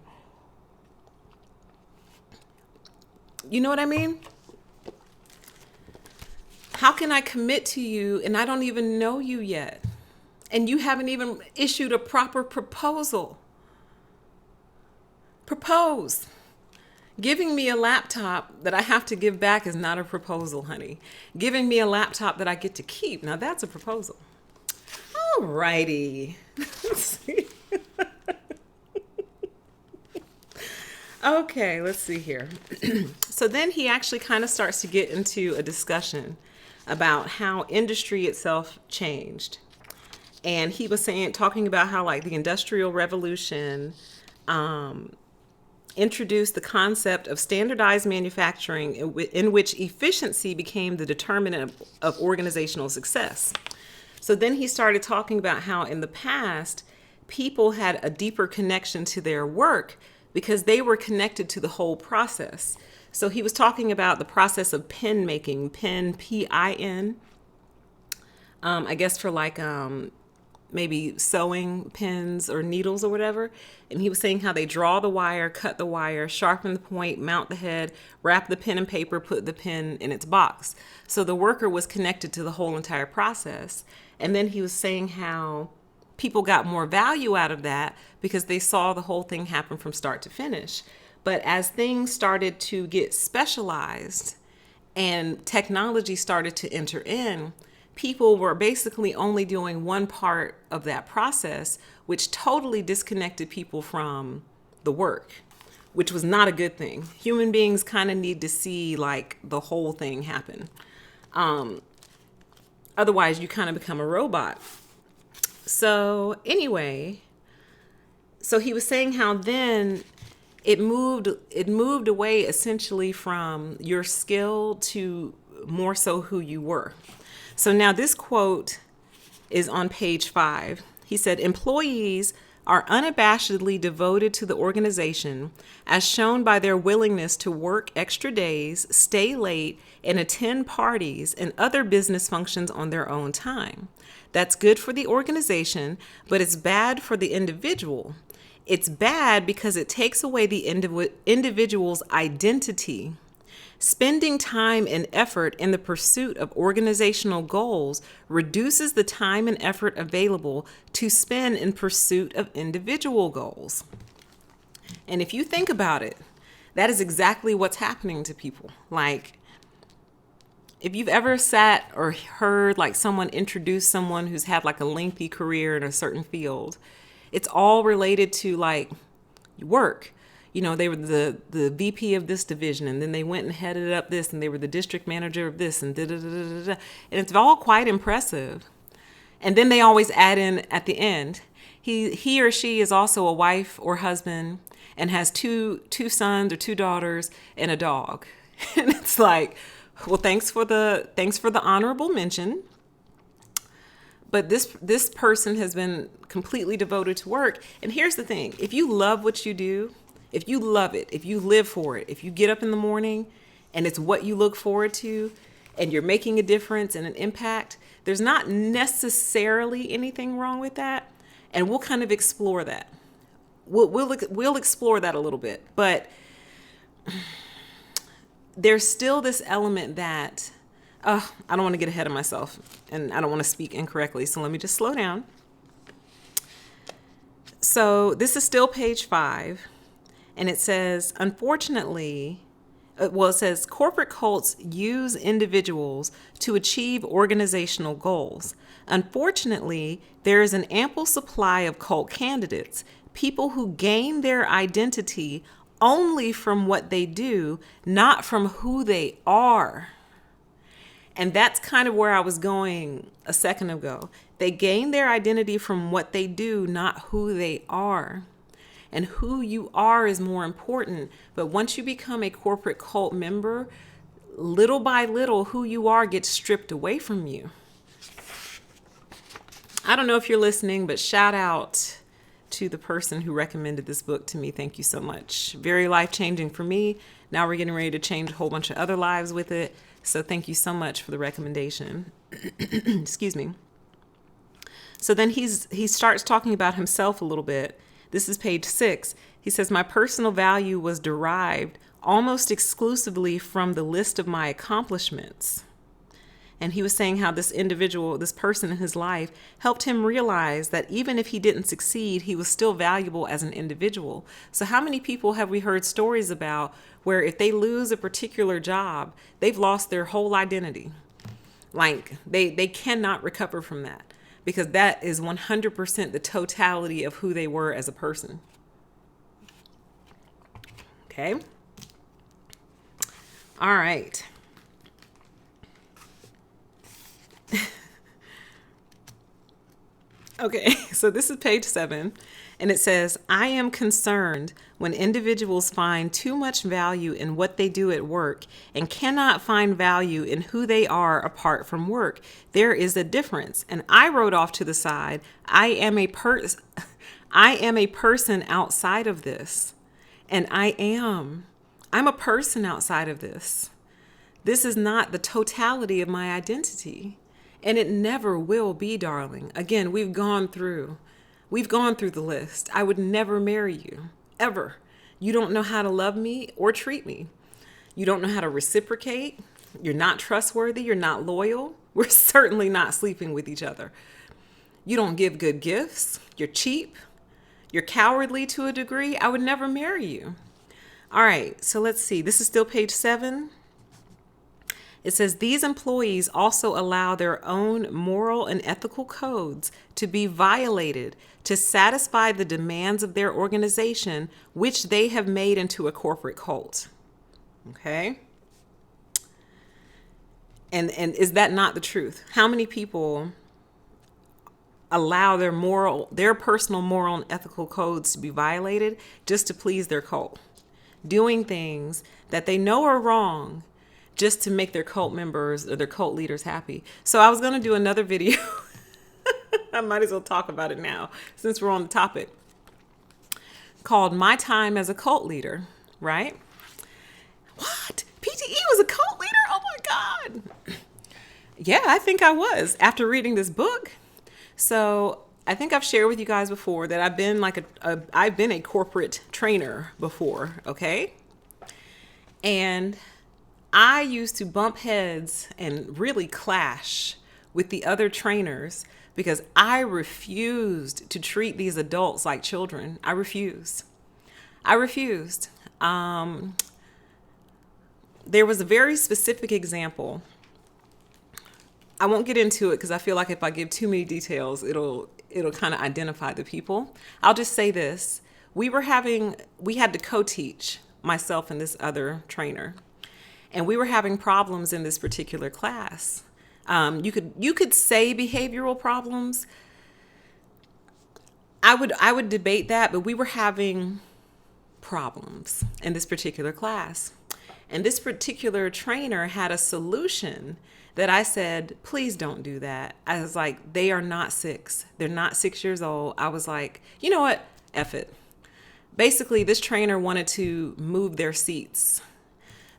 You know what I mean? How can I commit to you and I don't even know you yet? And you haven't even issued a proper proposal. Propose. Giving me a laptop that I have to give back is not a proposal, honey. Giving me a laptop that I get to keep, now that's a proposal. All righty. Okay, let's see here. So then he actually kind of starts to get into a discussion about how industry itself changed. And he was talking about how like the Industrial Revolution introduced the concept of standardized manufacturing in which efficiency became the determinant of organizational success. So then he started talking about how in the past, people had a deeper connection to their work because they were connected to the whole process. So he was talking about the process of pen making, P-I-N, I guess for like maybe sewing pins or needles or whatever. And he was saying how they draw the wire, cut the wire, sharpen the point, mount the head, wrap the pen in paper, put the pen in its box. So the worker was connected to the whole entire process. And then he was saying how people got more value out of that because they saw the whole thing happen from start to finish. But as things started to get specialized and technology started to enter in, people were basically only doing one part of that process, which totally disconnected people from the work, which was not a good thing. Human beings kind of need to see like the whole thing happen. Otherwise, you kind of become a robot. So anyway, so he was saying how then it moved away essentially from your skill to more so who you were. So now this quote is on page 5. He said, employees are unabashedly devoted to the organization as shown by their willingness to work extra days, stay late, and attend parties and other business functions on their own time. That's good for the organization, but it's bad for the individual. It's bad because it takes away the individual's identity. Spending time and effort in the pursuit of organizational goals reduces the time and effort available to spend in pursuit of individual goals. And if you think about it, that is exactly what's happening to people. Like, if you've ever sat or heard like someone introduce someone who's had like a lengthy career in a certain field, it's all related to like work. You know, they were the VP of this division, and then they went and headed up this, and they were the district manager of this, and da-da-da-da-da-da. And it's all quite impressive. And then they always add in at the end, he or she is also a wife or husband and has two sons or 2 daughters and a dog. And it's like, well, thanks for the honorable mention. But this person has been completely devoted to work. And here's the thing. If you love what you do, if you love it, if you live for it, if you get up in the morning and it's what you look forward to and you're making a difference and an impact, there's not necessarily anything wrong with that. And we'll kind of explore that. We'll explore that a little bit. But there's still this element that, I don't want to get ahead of myself and I don't want to speak incorrectly. So let me just slow down. So this is still page 5. And it says, unfortunately, it says corporate cults use individuals to achieve organizational goals. Unfortunately, there is an ample supply of cult candidates, people who gain their identity only from what they do, not from who they are. And that's kind of where I was going a second ago. They gain their identity from what they do, not who they are. And who you are is more important. But once you become a corporate cult member, little by little, who you are gets stripped away from you. I don't know if you're listening, but shout out to the person who recommended this book to me. Thank you so much. Very life-changing for me. Now we're getting ready to change a whole bunch of other lives with it. So thank you so much for the recommendation. Excuse me. So then he starts talking about himself a little bit. This is page 6. He says, my personal value was derived almost exclusively from the list of my accomplishments. And he was saying how this individual, this person in his life, helped him realize that even if he didn't succeed, he was still valuable as an individual. So how many people have we heard stories about where if they lose a particular job, they've lost their whole identity? Like they cannot recover from that, because that is 100% the totality of who they were as a person. Okay. All right. Okay, so this is page 7, and it says, I am concerned when individuals find too much value in what they do at work and cannot find value in who they are apart from work. There is a difference. And I wrote off to the side, I am a person outside of this. And I'm a person outside of this. This is not the totality of my identity. And it never will be, darling. Again, we've gone through the list. I would never marry you, ever. You don't know how to love me or treat me. You don't know how to reciprocate. You're not trustworthy. You're not loyal. We're certainly not sleeping with each other. You don't give good gifts. You're cheap. You're cowardly to a degree. I would never marry you. All right, so let's see. This is still page 7. It says, these employees also allow their own moral and ethical codes to be violated to satisfy the demands of their organization, which they have made into a corporate cult. Okay? And is that not the truth? How many people allow their personal moral and ethical codes to be violated just to please their cult? Doing things that they know are wrong just to make their cult members or their cult leaders happy. So I was going to do another video. I might as well talk about it now since we're on the topic. Called My Time as a Cult Leader, right? What? PTE was a cult leader? Oh my God. Yeah, I think I was after reading this book. So I think I've shared with you guys before that I've been I've been a corporate trainer before, okay? And I used to bump heads and really clash with the other trainers because I refused to treat these adults like children. I refused. There was a very specific example. I won't get into it because I feel like if I give too many details, it'll kind of identify the people. I'll just say this. We had to co-teach, myself and this other trainer. And we were having problems in this particular class. You could say behavioral problems. I would debate that, but we were having problems in this particular class. And this particular trainer had a solution that I said, please don't do that. I was like, they are not 6. They're not 6 years old. I was like, you know what? F it. Basically, this trainer wanted to move their seats.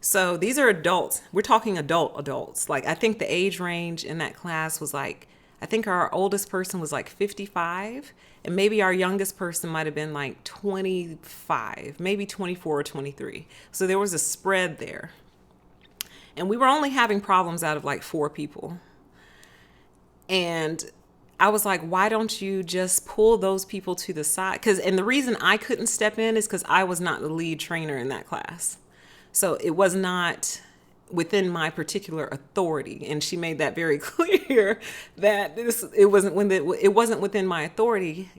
So these are adults. We're talking adults. Like, I think the age range in that class was I think our oldest person was 55, and maybe our youngest person might have been 25, maybe 24 or 23. So there was a spread there. And we were only having problems out of 4 people. And I was like, why don't you just pull those people to the side? And the reason I couldn't step in is because I was not the lead trainer in that class. So it was not within my particular authority. And she made that very clear that it wasn't within my authority,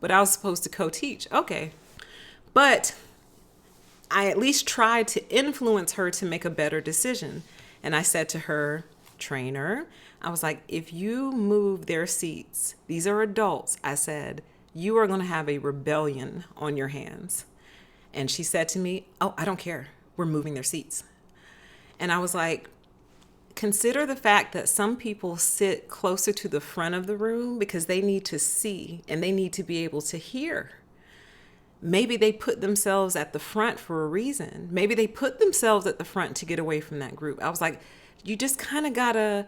but I was supposed to co-teach. Okay. But I at least tried to influence her to make a better decision. And I said to her, trainer, I was like, if you move their seats, these are adults, I said, you are going to have a rebellion on your hands. And she said to me, oh, I don't care. We're moving their seats. And I was like, consider the fact that some people sit closer to the front of the room because they need to see and they need to be able to hear. Maybe they put themselves at the front for a reason. Maybe they put themselves at the front to get away from that group. I was like, you just kind of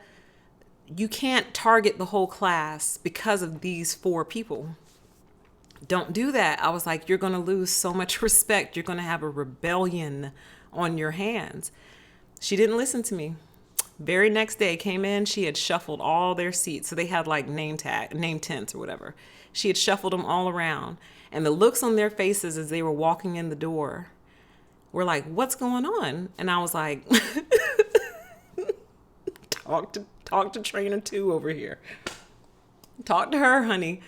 you can't target the whole class because of these 4 people. Don't do that. I was like, you're going to lose so much respect. You're going to have a rebellion on your hands. She didn't listen to me. Very next day came in, she had shuffled all their seats. So they had like name tents or whatever. She had shuffled them all around. And the looks on their faces as they were walking in the door were like, what's going on? And I was like, talk to trainer 2 over here. Talk to her, honey.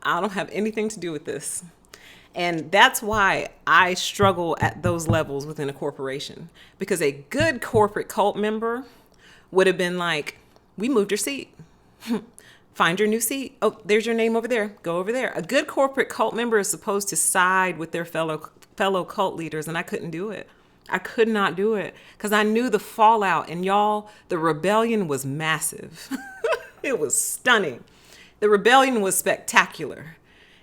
I don't have anything to do with this. And that's why I struggle at those levels within a corporation, because a good corporate cult member would have been like, we moved your seat. Find your new seat. Oh, there's your name over there. Go over there. A good corporate cult member is supposed to side with their fellow cult leaders, and I couldn't do it. I could not do it because I knew the fallout, and y'all, the rebellion was massive. It was stunning. The rebellion was spectacular.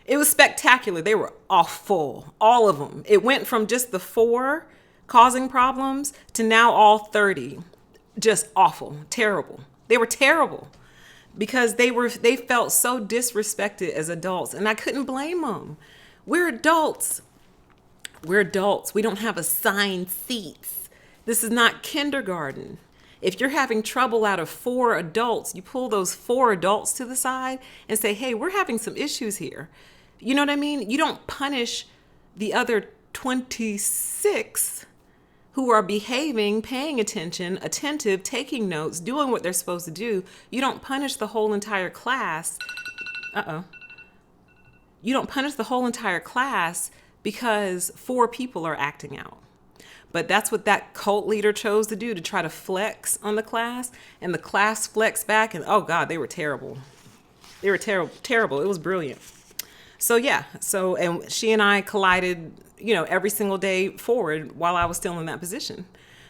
It was spectacular. They were awful, all of them. It went from just the 4 causing problems to now all 30. Just awful, terrible. They were terrible because they felt so disrespected as adults, and I couldn't blame them. We're adults. We're adults. We don't have assigned seats. This is not kindergarten. If you're having trouble out of 4 adults, you pull those 4 adults to the side and say, hey, we're having some issues here. You know what I mean? You don't punish the other 26 who are behaving, paying attention, attentive, taking notes, doing what they're supposed to do. You don't punish the whole entire class. You don't punish the whole entire class because 4 people are acting out. But that's what that cult leader chose to do, to try to flex on the class. And the class flexed back, and oh God, they were terrible. They were terrible. It was brilliant. So yeah, and she and I collided, every single day forward while I was still in that position,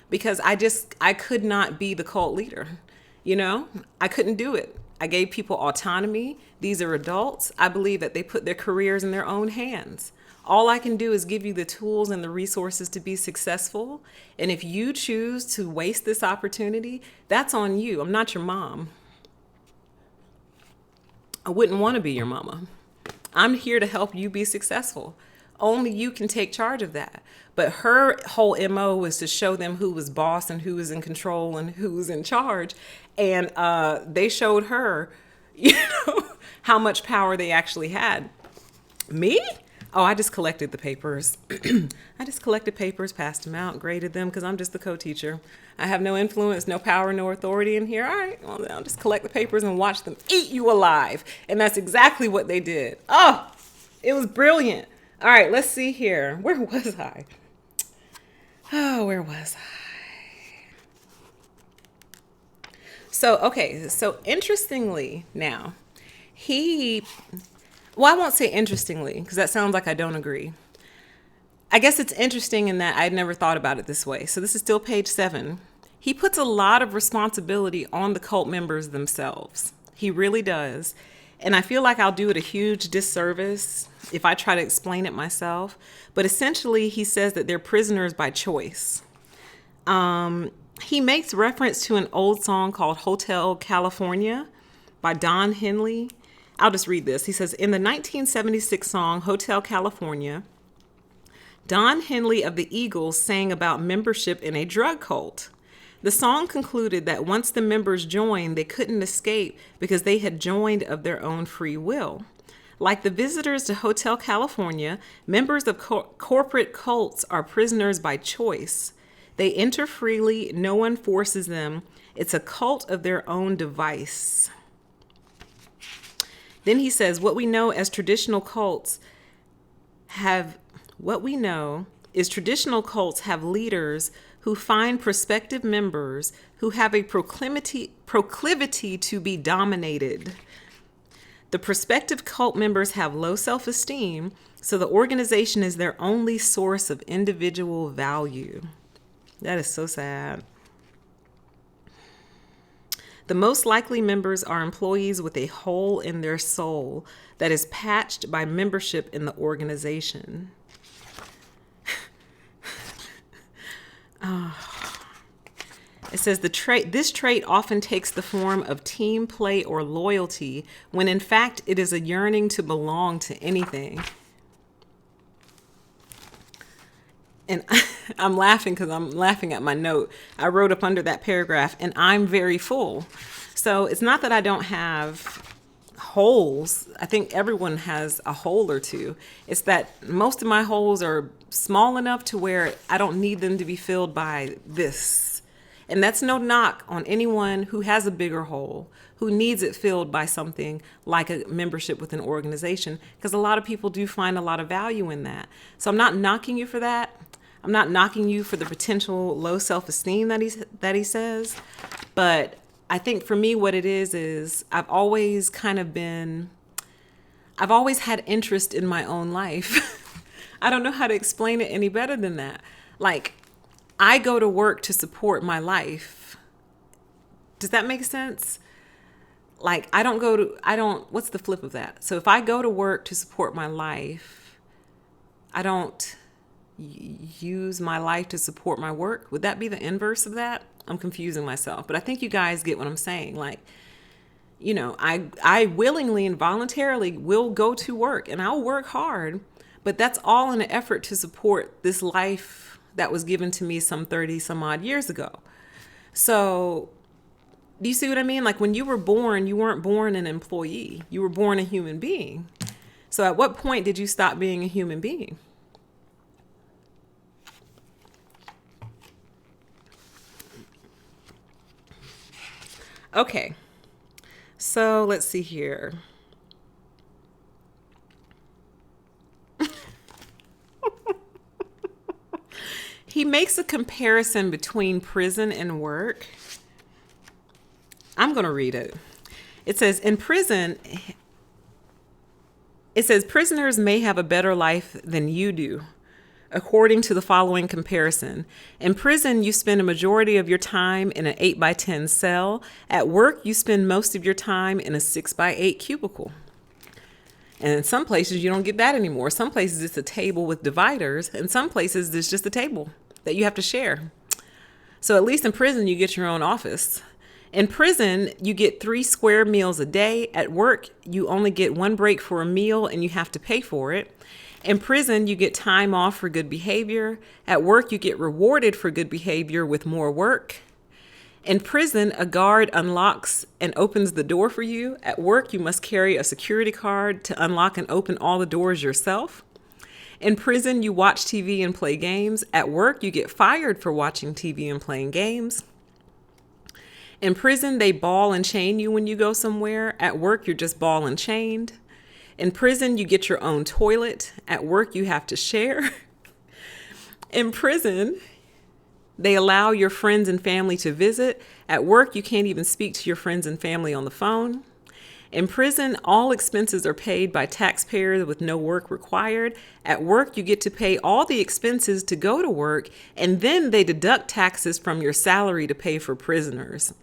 because I could not be the cult leader. I couldn't do it. I gave people autonomy. These are adults. I believe that they put their careers in their own hands. All I can do is give you the tools and the resources to be successful. And if you choose to waste this opportunity, that's on you. I'm not your mom. I wouldn't want to be your mama. I'm here to help you be successful. Only you can take charge of that. But her whole MO was to show them who was boss and who was in control and who was in charge. And they showed her, how much power they actually had. Me? Oh, I just collected the papers. I just collected papers, passed them out, graded them, because I'm just the co-teacher. I have no influence, no power, no authority in here. All right, well, I'll just collect the papers and watch them eat you alive. And that's exactly what they did. Oh, it was brilliant. All right, let's see here. Where was I? Oh, where was I? So interestingly now, well, I won't say interestingly, because that sounds like I don't agree. I guess it's interesting in that I'd never thought about it this way. So this is still page 7. He puts a lot of responsibility on the cult members themselves. He really does. And I feel like I'll do it a huge disservice if I try to explain it myself. But essentially, he says that they're prisoners by choice. He makes reference to an old song called Hotel California by Don Henley. I'll just read this. He says, in the 1976 song, Hotel California, Don Henley of the Eagles sang about membership in a drug cult. The song concluded that once the members joined, they couldn't escape because they had joined of their own free will. Like the visitors to Hotel California, members of corporate cults are prisoners by choice. They enter freely. No one forces them. It's a cult of their own device. Then he says, what we know is traditional cults have leaders who find prospective members who have a proclivity to be dominated. The prospective cult members have low self-esteem, so the organization is their only source of individual value. That is so sad. The most likely members are employees with a hole in their soul that is patched by membership in the organization. It says this trait often takes the form of team play or loyalty, when in fact it is a yearning to belong to anything. And I'm laughing because I'm laughing at my note. I wrote up under that paragraph, and I'm very full. So it's not that I don't have holes. I think everyone has a hole or two. It's that most of my holes are small enough to where I don't need them to be filled by this. And that's no knock on anyone who has a bigger hole, who needs it filled by something like a membership with an organization, because a lot of people do find a lot of value in that. So I'm not knocking you for that. I'm not knocking you for the potential low self-esteem that he says, but I think for me what it is I've always had interest in my own life. I don't know how to explain it any better than that. Like, I go to work to support my life. Does that make sense? Like, what's the flip of that? So if I go to work to support my life, I don't use my life to support my work. Would that be the inverse of that? I'm confusing myself, but I think you guys get what I'm saying. Like, I willingly and voluntarily will go to work and I'll work hard, but that's all in an effort to support this life that was given to me some 30 some odd years ago. So do you see what I mean? Like, when you were born, you weren't born an employee. You were born a human being. So at what point did you stop being a human being? Okay, so let's see here. He makes a comparison between prison and work. I'm going to read it. It says, prisoners may have a better life than you do, according to the following comparison. In prison, you spend a majority of your time in an 8x10 cell. At work, you spend most of your time in a 6x8 cubicle. And in some places, you don't get that anymore. Some places, it's a table with dividers. And some places, it's just a table that you have to share. So at least in prison, you get your own office. In prison, you get 3 square meals a day. At work, you only get 1 break for a meal and you have to pay for it. In prison, you get time off for good behavior. At work, you get rewarded for good behavior with more work. In prison, a guard unlocks and opens the door for you. At work, you must carry a security card to unlock and open all the doors yourself. In prison, you watch TV and play games. At work, you get fired for watching TV and playing games. In prison, they ball and chain you when you go somewhere. At work, you're just ball and chained. In prison, you get your own toilet. At work, you have to share. In prison, they allow your friends and family to visit. At work, you can't even speak to your friends and family on the phone. In prison, all expenses are paid by taxpayers with no work required. At work, you get to pay all the expenses to go to work, and then they deduct taxes from your salary to pay for prisoners.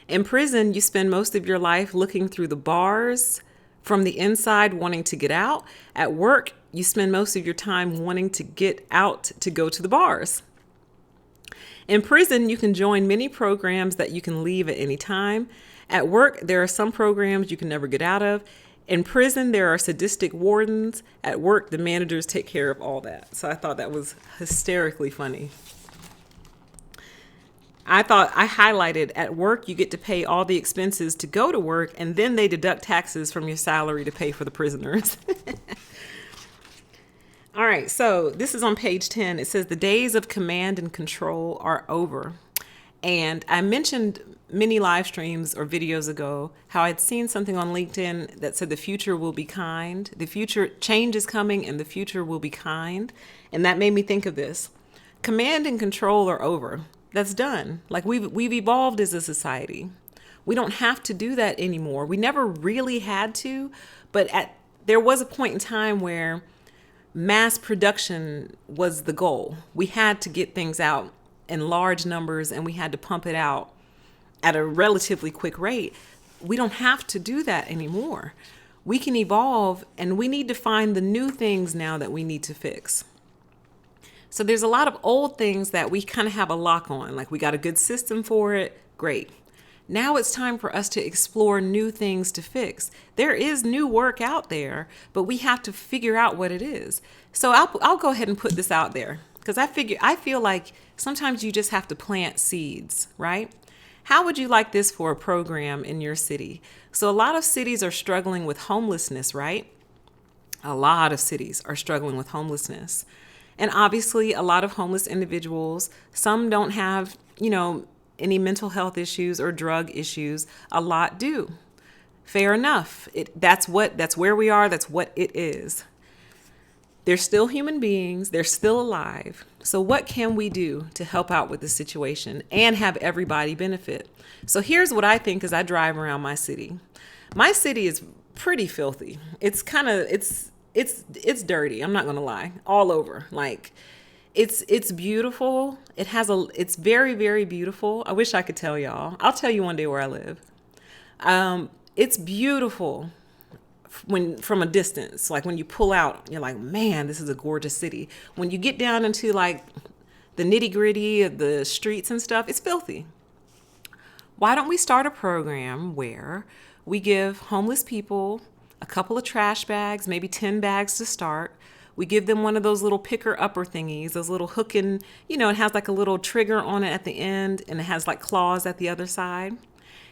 In prison, you spend most of your life looking through the bars from the inside, wanting to get out. At work, you spend most of your time wanting to get out to go to the bars. In prison, you can join many programs that you can leave at any time. At work, there are some programs you can never get out of. In prison, there are sadistic wardens. At work, the managers take care of all that. So I thought that was hysterically funny. I highlighted, at work, you get to pay all the expenses to go to work, and then they deduct taxes from your salary to pay for the prisoners. All right, so this is on page 10. It says the days of command and control are over. And I mentioned many live streams or videos ago how I'd seen something on LinkedIn that said the future will be kind. The future change is coming and the future will be kind. And that made me think of this. Command and control are over. That's done. Like, we've evolved as a society. We don't have to do that anymore. We never really had to, but there was a point in time where mass production was the goal. We had to get things out in large numbers and we had to pump it out at a relatively quick rate. We don't have to do that anymore. We can evolve, and we need to find the new things now that we need to fix. So there's a lot of old things that we kind of have a lock on, like we got a good system for it. Great. Now it's time for us to explore new things to fix. There is new work out there, but we have to figure out what it is. So I'll go ahead and put this out there. Because I feel like sometimes you just have to plant seeds, right? How would you like this for a program in your city? So a lot of cities are struggling with homelessness, right? A lot of cities are struggling with homelessness. And obviously, a lot of homeless individuals, some don't have, any mental health issues or drug issues. A lot do. Fair enough. That's where we are. That's what it is. They're still human beings. They're still alive. So what can we do to help out with the situation and have everybody benefit? So here's what I think as I drive around my city. My city is pretty filthy. It's dirty. I'm not going to lie. All over. Like it's beautiful. It's very, very beautiful. I wish I could tell y'all. I'll tell you one day where I live. It's beautiful from a distance. Like when you pull out, you're like, man, this is a gorgeous city. When you get down into like the nitty gritty of the streets and stuff, it's filthy. Why don't we start a program where we give homeless people a couple of trash bags, maybe 10 bags to start. We give them one of those little picker upper thingies, those little hooking, it has like a little trigger on it at the end and it has like claws at the other side.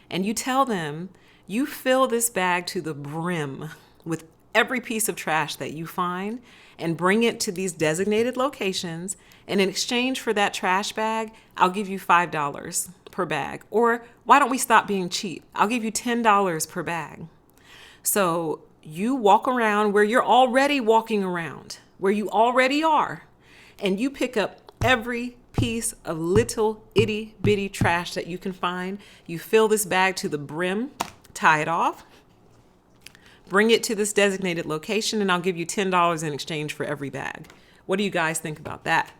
And you tell them, you fill this bag to the brim with every piece of trash that you find and bring it to these designated locations. And in exchange for that trash bag, I'll give you $5 per bag. Or why don't we stop being cheap? I'll give you $10 per bag. So you walk around where you're already walking around, where you already are, and you pick up every piece of little itty bitty trash that you can find. You fill this bag to the brim, tie it off, bring it to this designated location, and I'll give you $10 in exchange for every bag. What do you guys think about that?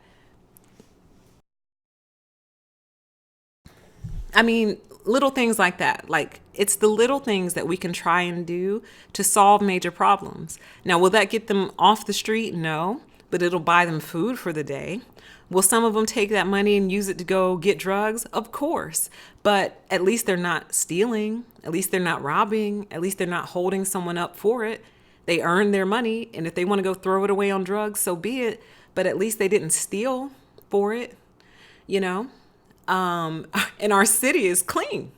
I mean, little things like that. Like, it's the little things that we can try and do to solve major problems. Now, will that get them off the street? No, but it'll buy them food for the day. Will some of them take that money and use it to go get drugs? Of course. But at least they're not stealing. At least they're not robbing. At least they're not holding someone up for it. They earned their money. And if they want to go throw it away on drugs, so be it. But at least they didn't steal for it, And our city is clean.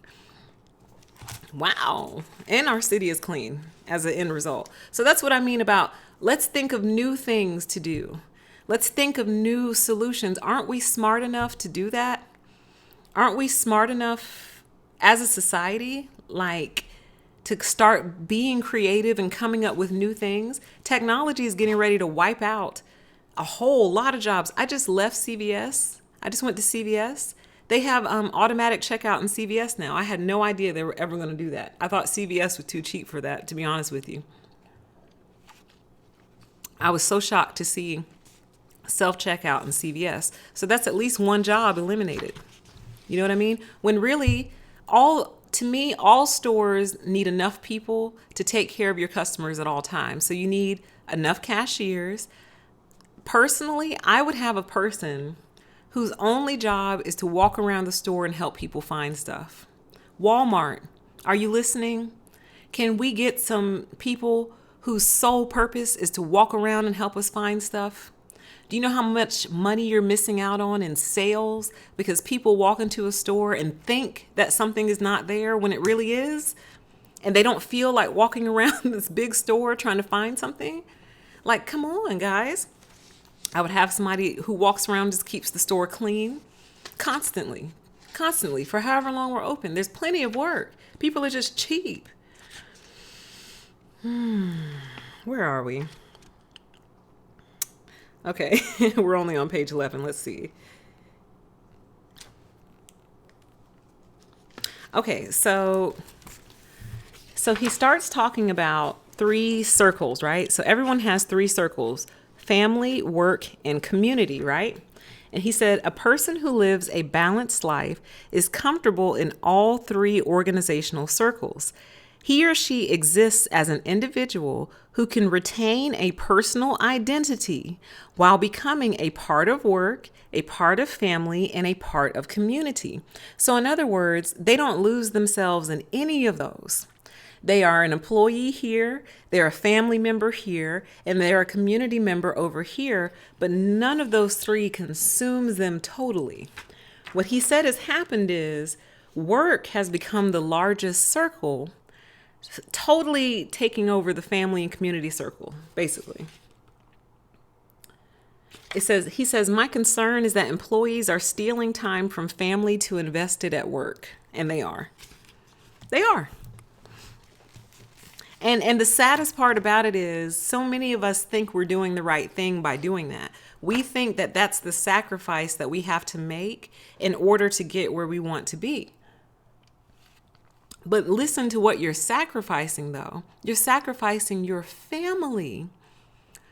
Wow. And our city is clean as an end result. So that's what I mean about let's think of new things to do. Let's think of new solutions. Aren't we smart enough to do that? Aren't we smart enough as a society, to start being creative and coming up with new things? Technology is getting ready to wipe out a whole lot of jobs. I just left CVS. I just went to CVS. They have automatic checkout in CVS now. I had no idea they were ever going to do that. I thought CVS was too cheap for that, to be honest with you. I was so shocked to see self-checkout in CVS. So that's at least one job eliminated. You know what I mean? When really, all stores need enough people to take care of your customers at all times. So you need enough cashiers. Personally, I would have a person whose only job is to walk around the store and help people find stuff. Walmart, are you listening? Can we get some people whose sole purpose is to walk around and help us find stuff? Do you know how much money you're missing out on in sales because people walk into a store and think that something is not there when it really is? And they don't feel like walking around this big store trying to find something? Like, come on, guys. I would have somebody who walks around, just keeps the store clean constantly for however long we're open. There's plenty of work. People are just cheap. Where are we? Okay, we're only on page 11. Let's see. Okay, so he starts talking about 3 circles, right? So everyone has 3 circles: family, work, and community, right? And he said, a person who lives a balanced life is comfortable in all 3 organizational circles. He or she exists as an individual who can retain a personal identity while becoming a part of work, a part of family, and a part of community. So in other words, they don't lose themselves in any of those. They are an employee here, they're a family member here, and they're a community member over here, but none of those three consumes them totally. What he said has happened is work has become the largest circle, totally taking over the family and community circle, basically. He says, my concern is that employees are stealing time from family to invest it at work. And they are. They are. And the saddest part about it is so many of us think we're doing the right thing by doing that. We think that that's the sacrifice that we have to make in order to get where we want to be. But listen to what you're sacrificing, though. You're sacrificing your family,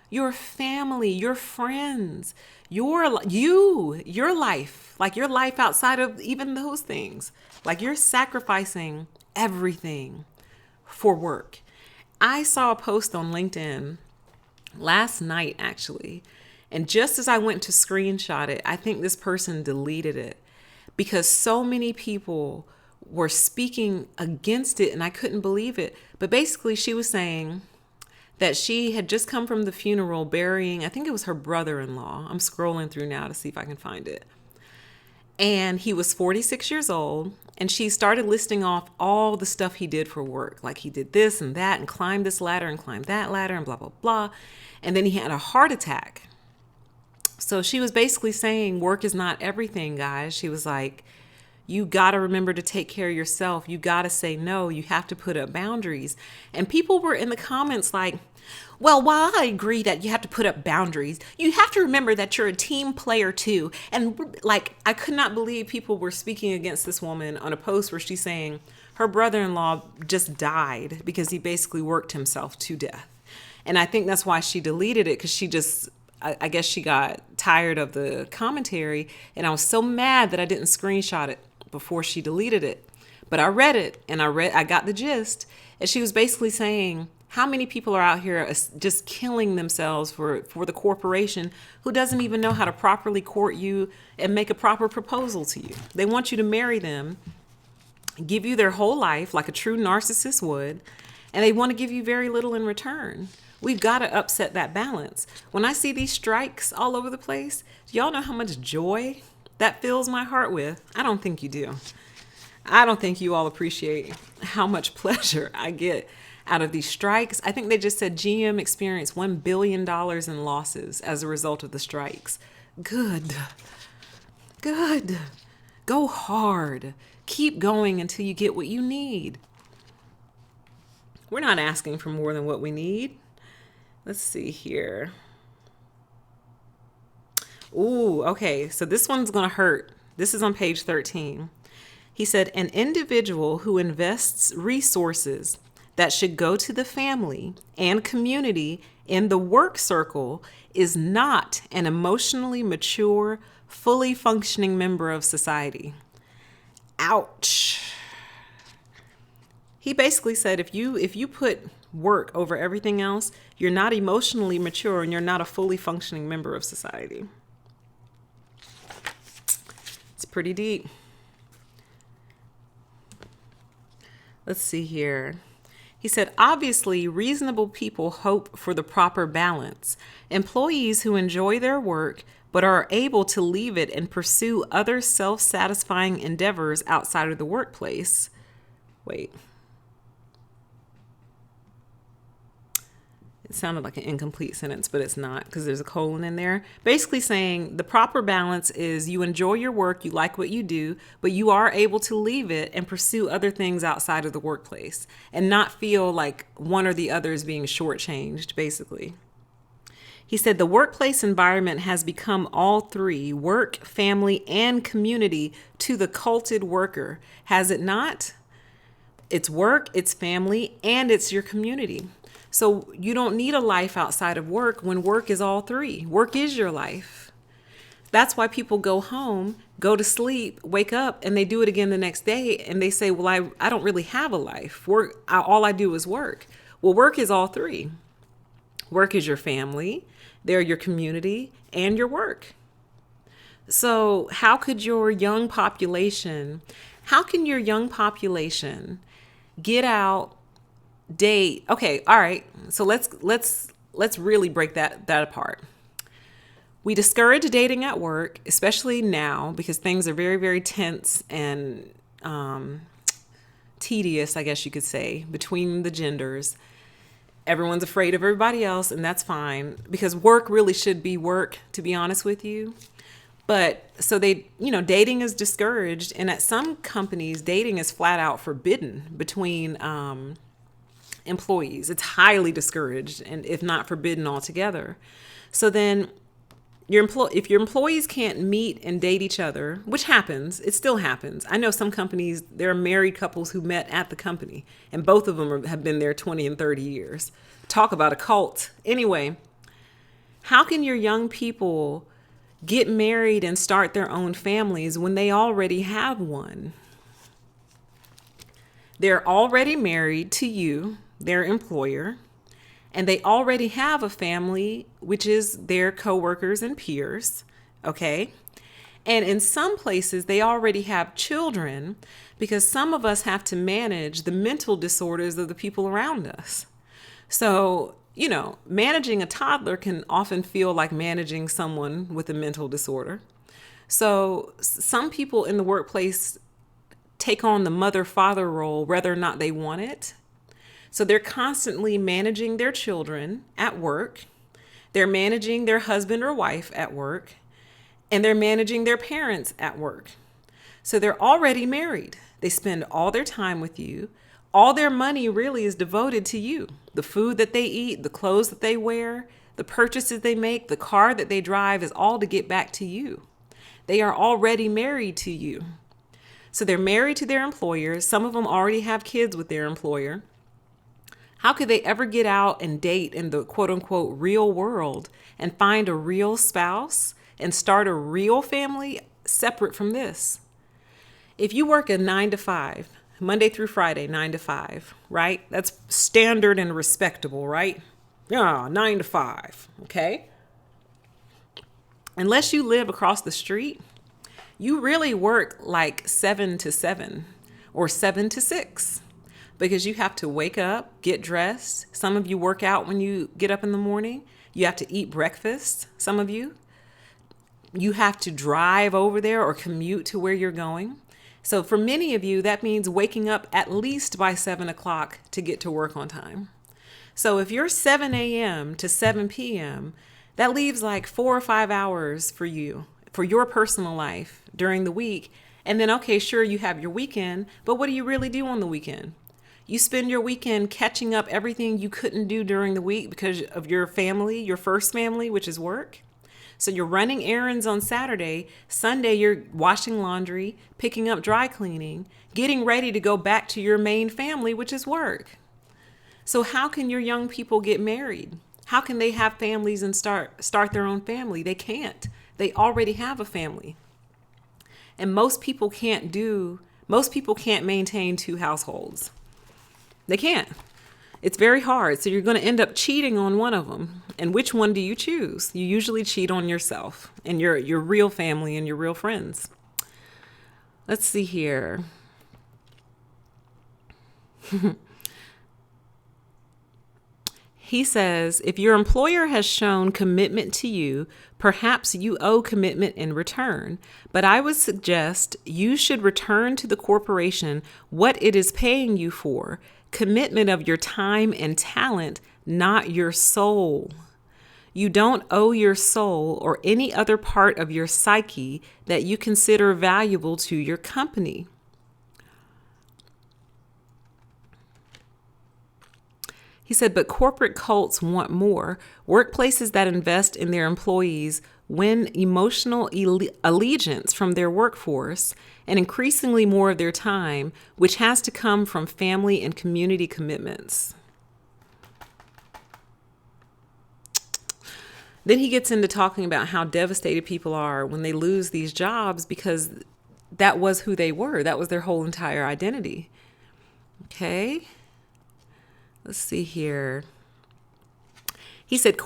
your friends, your life, like your life outside of even those things. Like you're sacrificing everything for work. I saw a post on LinkedIn last night, actually, and just as I went to screenshot it, I think this person deleted it because so many people were speaking against it and I couldn't believe it. But basically she was saying that she had just come from the funeral burying, I think it was her brother-in-law. I'm scrolling through now to see if I can find it. And he was 46 years old, and she started listing off all the stuff he did for work. Like he did this and that and climbed this ladder and climbed that ladder and blah, blah, blah. And then he had a heart attack. So she was basically saying work is not everything, guys. She was like, you got to remember to take care of yourself. You got to say no. You have to put up boundaries. And people were in the comments like, well, while I agree that you have to put up boundaries, you have to remember that you're a team player too. And like, I could not believe people were speaking against this woman on a post where she's saying her brother-in-law just died because he basically worked himself to death. And I think that's why she deleted it, because I guess she got tired of the commentary. And I was so mad that I didn't screenshot it before she deleted it. But I read it and I got the gist. And she was basically saying, how many people are out here just killing themselves for the corporation who doesn't even know how to properly court you and make a proper proposal to you? They want you to marry them, give you their whole life like a true narcissist would, and they want to give you very little in return. We've got to upset that balance. When I see these strikes all over the place, do y'all know how much joy that fills my heart with? I don't think you do. I don't think you all appreciate how much pleasure I get out of these strikes. I think they just said GM experienced $1 billion in losses as a result of the strikes. Good. Go hard. Keep going until you get what you need. We're not asking for more than what we need. Let's see here. Ooh, okay. So this one's going to hurt. This is on page 13. He said, an individual who invests resources that should go to the family and community in the work circle is not an emotionally mature, fully functioning member of society. Ouch. He basically said if you put work over everything else, you're not emotionally mature and you're not a fully functioning member of society. It's pretty deep. Let's see here. He said, obviously, reasonable people hope for the proper balance. Employees who enjoy their work but are able to leave it and pursue other self-satisfying endeavors outside of the workplace. Wait. It sounded like an incomplete sentence, but it's not because there's a colon in there. Basically saying the proper balance is you enjoy your work, you like what you do, but you are able to leave it and pursue other things outside of the workplace and not feel like one or the other is being shortchanged, basically. He said the workplace environment has become all three, work, family, and community, to the culted worker. Has it not? It's work, it's family, and it's your community. So you don't need a life outside of work when work is all three. Work is your life. That's why people go home, go to sleep, wake up, and they do it again the next day. And they say, well, I don't really have a life. All I do is work. Well, work is all three. Work is your family, they're your community, and your work. So how can your young population get out date. Okay, all right. So let's really break that apart. We discourage dating at work, especially now because things are very, very tense and tedious, I guess you could say, between the genders. Everyone's afraid of everybody else, and that's fine because work really should be work, to be honest with you. But so dating is discouraged, and at some companies, dating is flat out forbidden between employees. It's highly discouraged, and if not forbidden altogether. So then if your employees can't meet and date each other, which happens, it still happens. I know some companies, there are married couples who met at the company, and both of them have been there 20 and 30 years. Talk about a cult. Anyway, how can your young people get married and start their own families when they already have one? They're already married to you, their employer, and they already have a family, which is their coworkers and peers, okay? And in some places, they already have children because some of us have to manage the mental disorders of the people around us. So, managing a toddler can often feel like managing someone with a mental disorder. So some people in the workplace take on the mother-father role whether or not they want it. So they're constantly managing their children at work. They're managing their husband or wife at work. And they're managing their parents at work. So they're already married. They spend all their time with you. All their money really is devoted to you. The food that they eat, the clothes that they wear, the purchases they make, the car that they drive is all to get back to you. They are already married to you. So they're married to their employer. Some of them already have kids with their employer. How could they ever get out and date in the quote unquote real world and find a real spouse and start a real family separate from this? If you work a 9 to 5, Monday through Friday, 9 to 5, right? That's standard and respectable, right? Yeah, 9 to 5, okay? Unless you live across the street, you really work like 7 to 7 or 7 to 6. Because you have to wake up, get dressed. Some of you work out when you get up in the morning. You have to eat breakfast, some of you. You have to drive over there or commute to where you're going. So for many of you, that means waking up at least by 7 o'clock to get to work on time. So if you're 7 a.m. to 7 p.m., that leaves like 4 or 5 hours for you, for your personal life during the week. And then, okay, sure, you have your weekend, but what do you really do on the weekend? You spend your weekend catching up everything you couldn't do during the week because of your family, your first family, which is work. So you're running errands on Saturday. Sunday, you're washing laundry, picking up dry cleaning, getting ready to go back to your main family, which is work. So how can your young people get married? How can they have families and start their own family? They can't. They already have a family. And most people can't maintain 2 households. They can't. It's very hard. So you're going to end up cheating on one of them. And which one do you choose? You usually cheat on yourself and your real family and your real friends. Let's see here. He says, if your employer has shown commitment to you, perhaps you owe commitment in return. But I would suggest you should return to the corporation what it is paying you for. Commitment of your time and talent, not your soul. You don't owe your soul or any other part of your psyche that you consider valuable to your company. He said, but corporate cults want more. Workplaces that invest in their employees win emotional allegiance from their workforce and increasingly more of their time, which has to come from family and community commitments. Then he gets into talking about how devastated people are when they lose these jobs because that was who they were. That was their whole entire identity. Okay. Let's see here. He said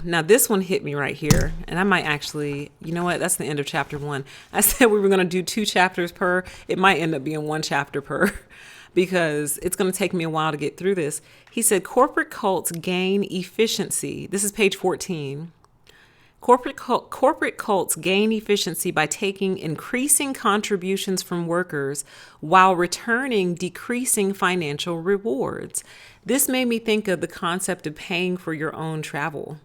now this one hit me right here. And I might actually, you know what? That's the end of chapter 1. I said we were going to do 2 chapters per. It might end up being 1 chapter per. because it's going to take me a while to get through this. He said, corporate cults gain efficiency. This is page 14. Corporate cults gain efficiency by taking increasing contributions from workers while returning decreasing financial rewards. This made me think of the concept of paying for your own travel.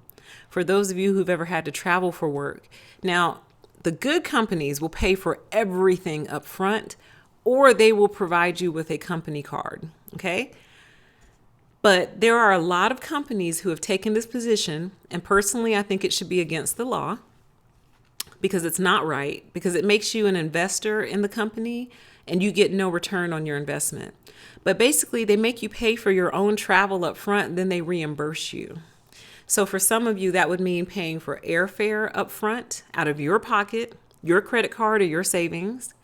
For those of you who've ever had to travel for work. Now, the good companies will pay for everything up front, or they will provide you with a company card, okay? But there are a lot of companies who have taken this position, and personally, I think it should be against the law because it's not right, because it makes you an investor in the company and you get no return on your investment. But basically, they make you pay for your own travel up front, then they reimburse you. So for some of you, that would mean paying for airfare up front out of your pocket, your credit card or your savings,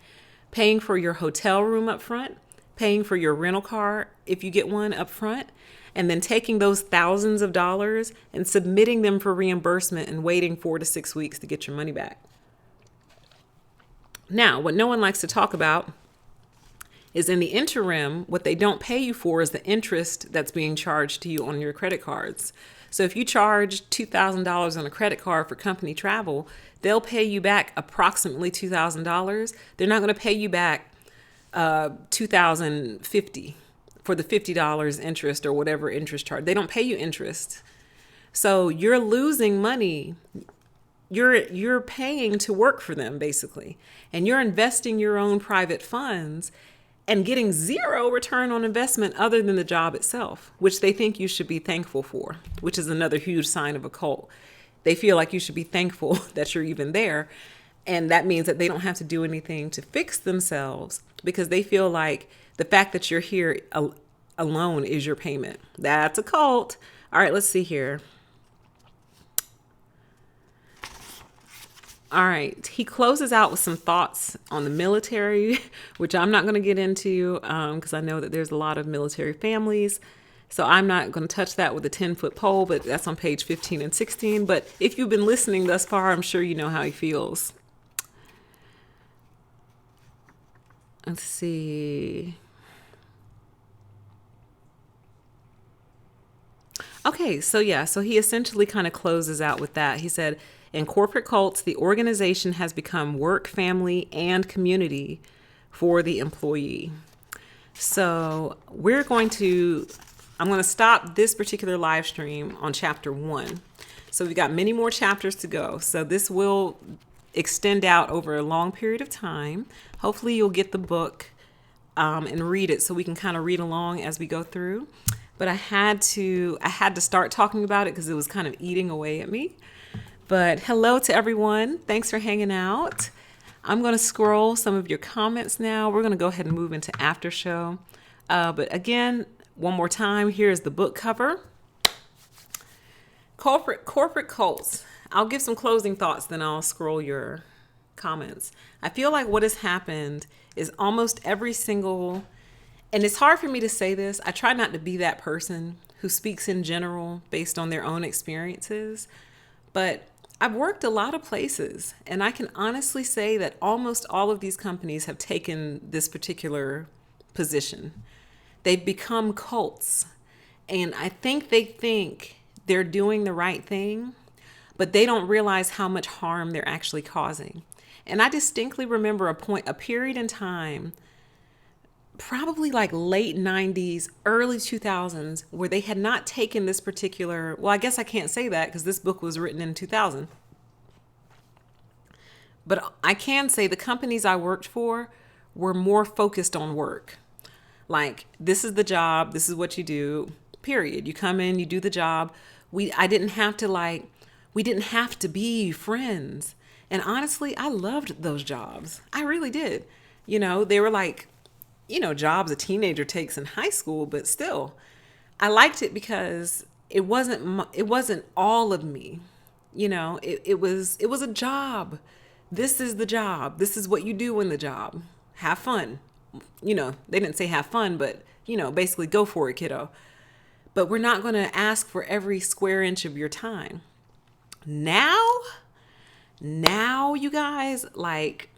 paying for your hotel room up front, paying for your rental car if you get one up front, and then taking those thousands of dollars and submitting them for reimbursement and waiting 4 to 6 weeks to get your money back. Now, what no one likes to talk about is in the interim, what they don't pay you for is the interest that's being charged to you on your credit cards. So if you charge $2,000 on a credit card for company travel, they'll pay you back approximately $2,000. They're not going to pay you back $2,050 for the $50 interest or whatever interest charge. They don't pay you interest. So you're losing money. You're paying to work for them, basically. And you're investing your own private funds and getting zero return on investment other than the job itself, which they think you should be thankful for, which is another huge sign of a cult. They feel like you should be thankful that you're even there. And that means that they don't have to do anything to fix themselves because they feel like the fact that you're here alone is your payment. That's a cult. All right, let's see here. All right. He closes out with some thoughts on the military, which I'm not going to get into because I know that there's a lot of military families. So I'm not going to touch that with a 10-foot pole, but that's on page 15 and 16. But if you've been listening thus far, I'm sure you know how he feels. Let's see. Okay, so he essentially kind of closes out with that. He said, in corporate cults, the organization has become work, family, and community for the employee. So I'm going to stop this particular live stream on chapter 1. So we've got many more chapters to go. So this will extend out over a long period of time. Hopefully you'll get the book and read it so we can kind of read along as we go through. But I had to start talking about it because it was kind of eating away at me. But hello to everyone. Thanks for hanging out. I'm going to scroll some of your comments now. We're going to go ahead and move into after show. But again, one more time, here's the book cover. Corporate cults. I'll give some closing thoughts, then I'll scroll your comments. I feel like what has happened is almost every single, and it's hard for me to say this. I try not to be that person who speaks in general based on their own experiences, but I've worked a lot of places, and I can honestly say that almost all of these companies have taken this particular position. They've become cults, and I think they think they're doing the right thing, but they don't realize how much harm they're actually causing. And I distinctly remember a period in time, probably like late 90s, early 2000s, where they had not taken this particular, well, I guess I can't say that because this book was written in 2000. But I can say the companies I worked for were more focused on work. Like, this is the job, this is what you do, period. You come in, you do the job. We didn't have to be friends. And honestly, I loved those jobs. I really did. You know, they were like, jobs a teenager takes in high school, but still, I liked it because it wasn't all of me. It was a job. This is the job. This is what you do in the job. Have fun. They didn't say have fun, but, basically go for it, kiddo. But we're not going to ask for every square inch of your time. Now, you guys, like,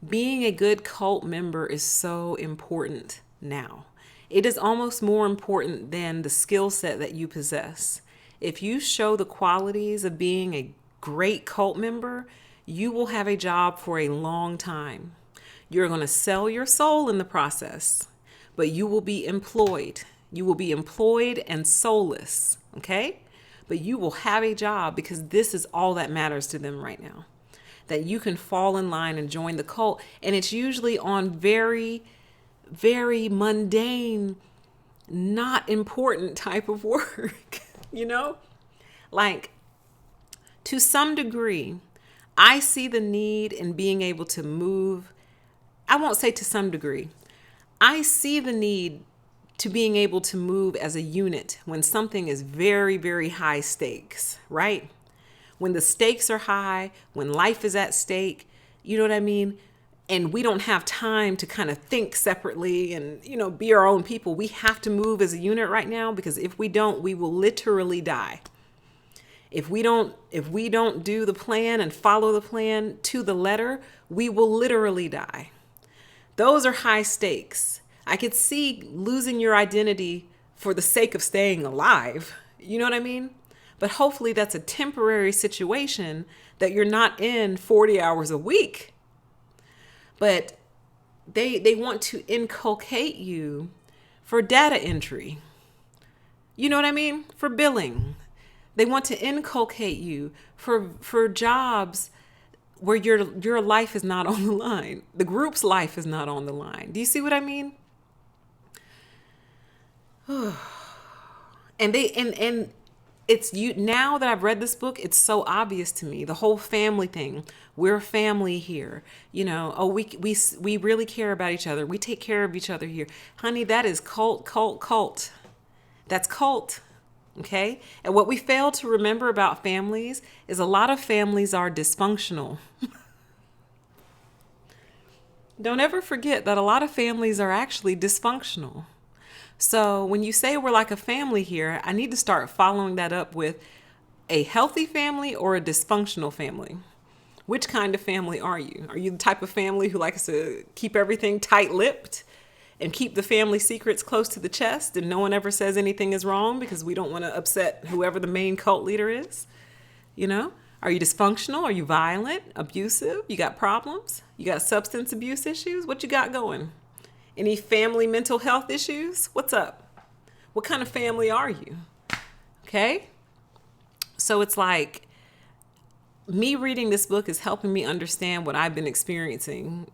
being a good cult member is so important. now. It is almost more important than the skill set that you possess. If you show the qualities of being a great cult member, you will have a job for a long time. You're going to sell your soul in the process, but you will be employed. You will be employed and soulless, okay? But you will have a job because this is all that matters to them right now. That you can fall in line and join the cult. And it's usually on very, very mundane, not important type of work, you know? Like, to some degree, I see the need in being able to move. I won't say to some degree. I see the need to being able to move as a unit when something is very, very high stakes, right? When the stakes are high, when life is at stake, you know what I mean? And we don't have time to kind of think separately and, be our own people. We have to move as a unit right now because if we don't, we will literally die. If we don't do the plan and follow the plan to the letter, we will literally die. Those are high stakes. I could see losing your identity for the sake of staying alive. You know what I mean? But hopefully that's a temporary situation that you're not in 40 hours a week. But they want to inculcate you for data entry. You know what I mean? For billing. They want to inculcate you for jobs where your life is not on the line. The group's life is not on the line. Do you see what I mean? And it's you now that I've read this book, it's so obvious to me. The whole family thing. We're family here. We really care about each other. We take care of each other here. Honey, that is cult. That's cult. Okay? And what we fail to remember about families is a lot of families are dysfunctional. Don't ever forget that a lot of families are actually dysfunctional. So when you say we're like a family here, I need to start following that up with a healthy family or a dysfunctional family. Which kind of family are you? Are you the type of family who likes to keep everything tight-lipped and keep the family secrets close to the chest and no one ever says anything is wrong because we don't want to upset whoever the main cult leader is? Are you dysfunctional? Are you violent, abusive? You got problems? You got substance abuse issues? What you got going? Any family mental health issues? What's up? What kind of family are you? Okay? So it's like me reading this book is helping me understand what I've been experiencing.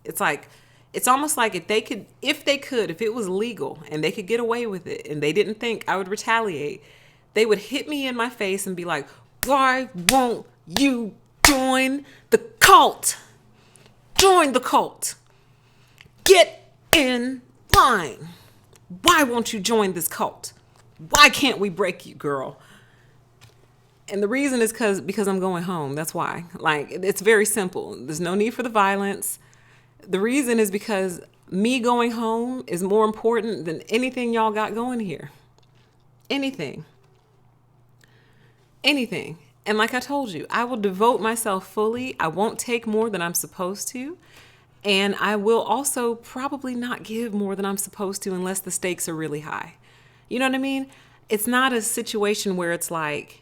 It's almost like if it was legal and they could get away with it and they didn't think I would retaliate, they would hit me in my face and be like, why won't you join the cult? Join the cult. Get in line. Why won't you join this cult? Why can't we break you, girl? And the reason is because I'm going home. That's why. Like, it's very simple. There's no need for the violence. The reason is because me going home is more important than anything y'all got going here. Anything. And like I told you, I will devote myself fully. I won't take more than I'm supposed to. And I will also probably not give more than I'm supposed to unless the stakes are really high. You know what I mean? It's not a situation where it's like,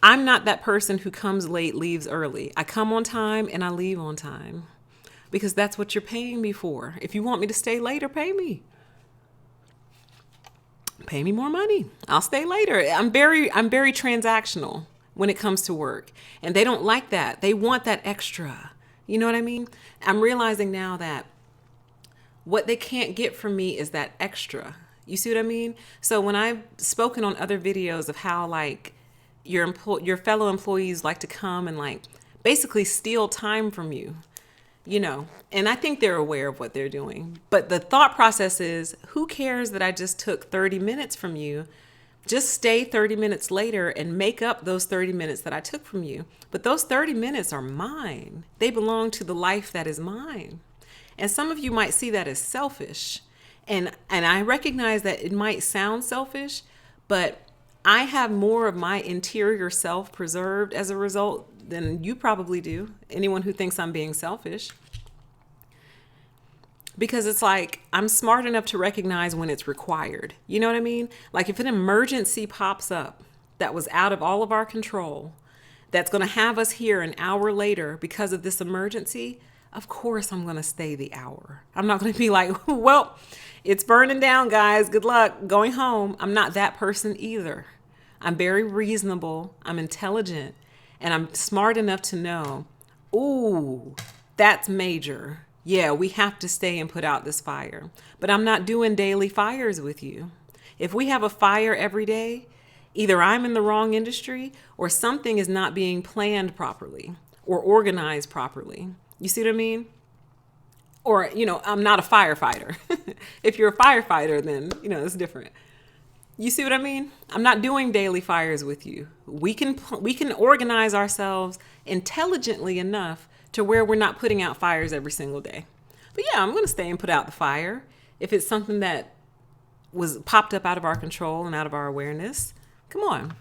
I'm not that person who comes late, leaves early. I come on time and I leave on time because that's what you're paying me for. If you want me to stay later, pay me. Pay me more money. I'll stay later. I'm very transactional when it comes to work. And they don't like that. They want that extra. You know what I mean? I'm realizing now that what they can't get from me is that extra. You see what I mean? So when I've spoken on other videos of how like your fellow employees like to come and like basically steal time from you, and I think they're aware of what they're doing. But the thought process is, who cares that I just took 30 minutes from you? Just stay 30 minutes later and make up those 30 minutes that I took from you. But those 30 minutes are mine. They belong to the life that is mine. And some of you might see that as selfish. And I recognize that it might sound selfish, but I have more of my interior self preserved as a result than you probably do. Anyone who thinks I'm being selfish. because it's like I'm smart enough to recognize when it's required. You know what I mean? Like if an emergency pops up that was out of all of our control, that's going to have us here an hour later because of this emergency, of course I'm going to stay the hour. I'm not going to be like, well, it's burning down, guys. Good luck going home. I'm not that person either. I'm very reasonable. I'm intelligent. And I'm smart enough to know, ooh, that's major. Yeah, we have to stay and put out this fire. But I'm not doing daily fires with you. If we have a fire every day, either I'm in the wrong industry or something is not being planned properly or organized properly. You see what I mean? Or, I'm not a firefighter. If you're a firefighter, then, it's different. You see what I mean? I'm not doing daily fires with you. We can organize ourselves intelligently enough to where we're not putting out fires every single day. But yeah, I'm going to stay and put out the fire. If it's something that was popped up out of our control and out of our awareness, come on.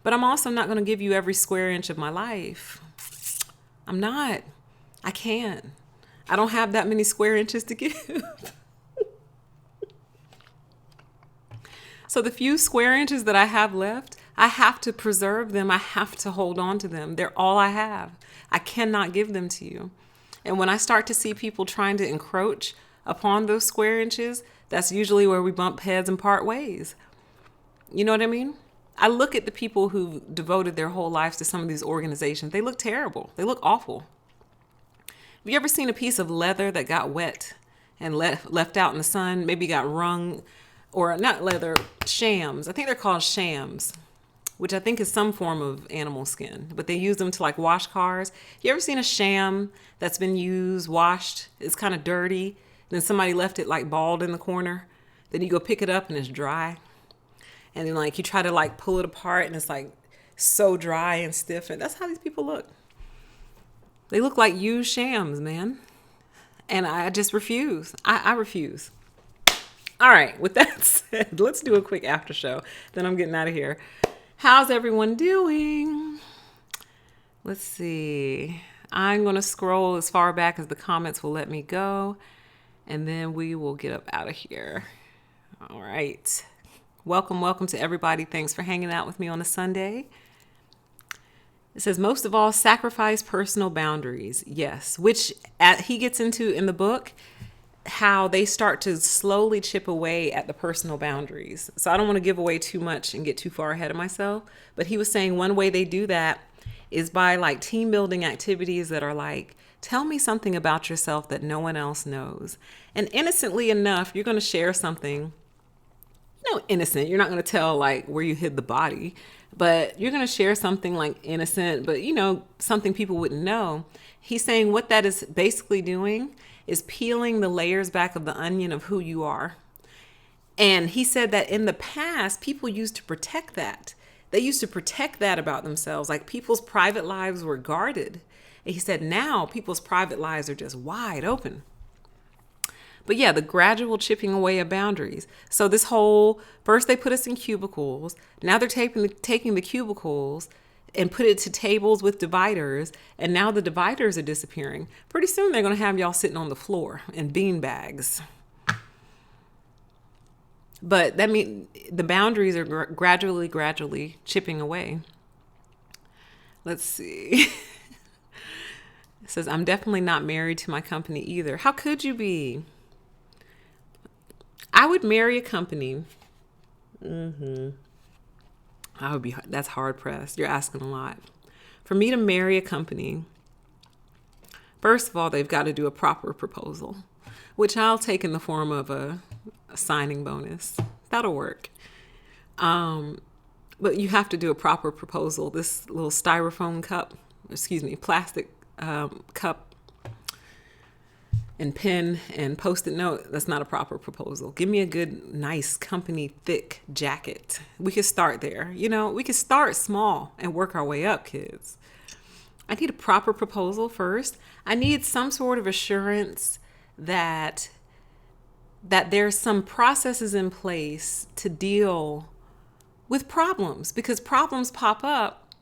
But I'm also not going to give you every square inch of my life. I'm not. I can't. I don't have that many square inches to give. So the few square inches that I have left, I have to preserve them. I have to hold on to them. They're all I have. I cannot give them to you. And when I start to see people trying to encroach upon those square inches, that's usually where we bump heads and part ways. You know what I mean? I look at the people who devoted their whole lives to some of these organizations. They look terrible. They look awful. Have you ever seen a piece of leather that got wet and left out in the sun? Maybe got wrung, or not leather, shams. I think they're called shams, which I think is some form of animal skin, but they use them to like wash cars. You ever seen a sham that's been used, washed? It's kind of dirty. Then somebody left it like bald in the corner. Then you go pick it up and it's dry. And then like you try to like pull it apart and it's like so dry and stiff. And that's how these people look. They look like used shams, man. And I just refuse. I refuse. All right, with that said, let's do a quick after show. Then I'm getting out of here. How's everyone doing? Let's see. I'm going to scroll as far back as the comments will let me go. And then we will get up out of here. All right. Welcome to everybody. Thanks for hanging out with me on a Sunday. It says, most of all, sacrifice personal boundaries. Yes, which he gets into in the book, how they start to slowly chip away at the personal boundaries. So I don't want to give away too much and get too far ahead of myself. But he was saying one way they do that is by like team building activities that are like, tell me something about yourself that no one else knows. And innocently enough, you're going to share something, innocent. You're not going to tell like where you hid the body, but you're going to share something like innocent, but something people wouldn't know. He's saying what that is basically doing is peeling the layers back of the onion of who you are. And he said that in the past, people used to protect that. They used to protect that about themselves. Like people's private lives were guarded. And he said now people's private lives are just wide open. But yeah, the gradual chipping away of boundaries. So this whole, first they put us in cubicles. Now they're taking the cubicles and put it to tables with dividers. And now the dividers are disappearing. Pretty soon they're going to have y'all sitting on the floor in bean bags. But that means the boundaries are gradually chipping away. Let's see. It says, I'm definitely not married to my company either. How could you be? I would marry a company. That's hard pressed. You're asking a lot. For me to marry a company, first of all, they've got to do a proper proposal, which I'll take in the form of a signing bonus. That'll work. But you have to do a proper proposal. This little plastic cup and pen and post-it note, that's not a proper proposal. Give me a good, nice company, thick jacket. We could start there. We could start small and work our way up, kids. I need a proper proposal first. I need some sort of assurance that there's some processes in place to deal with problems, because problems pop up.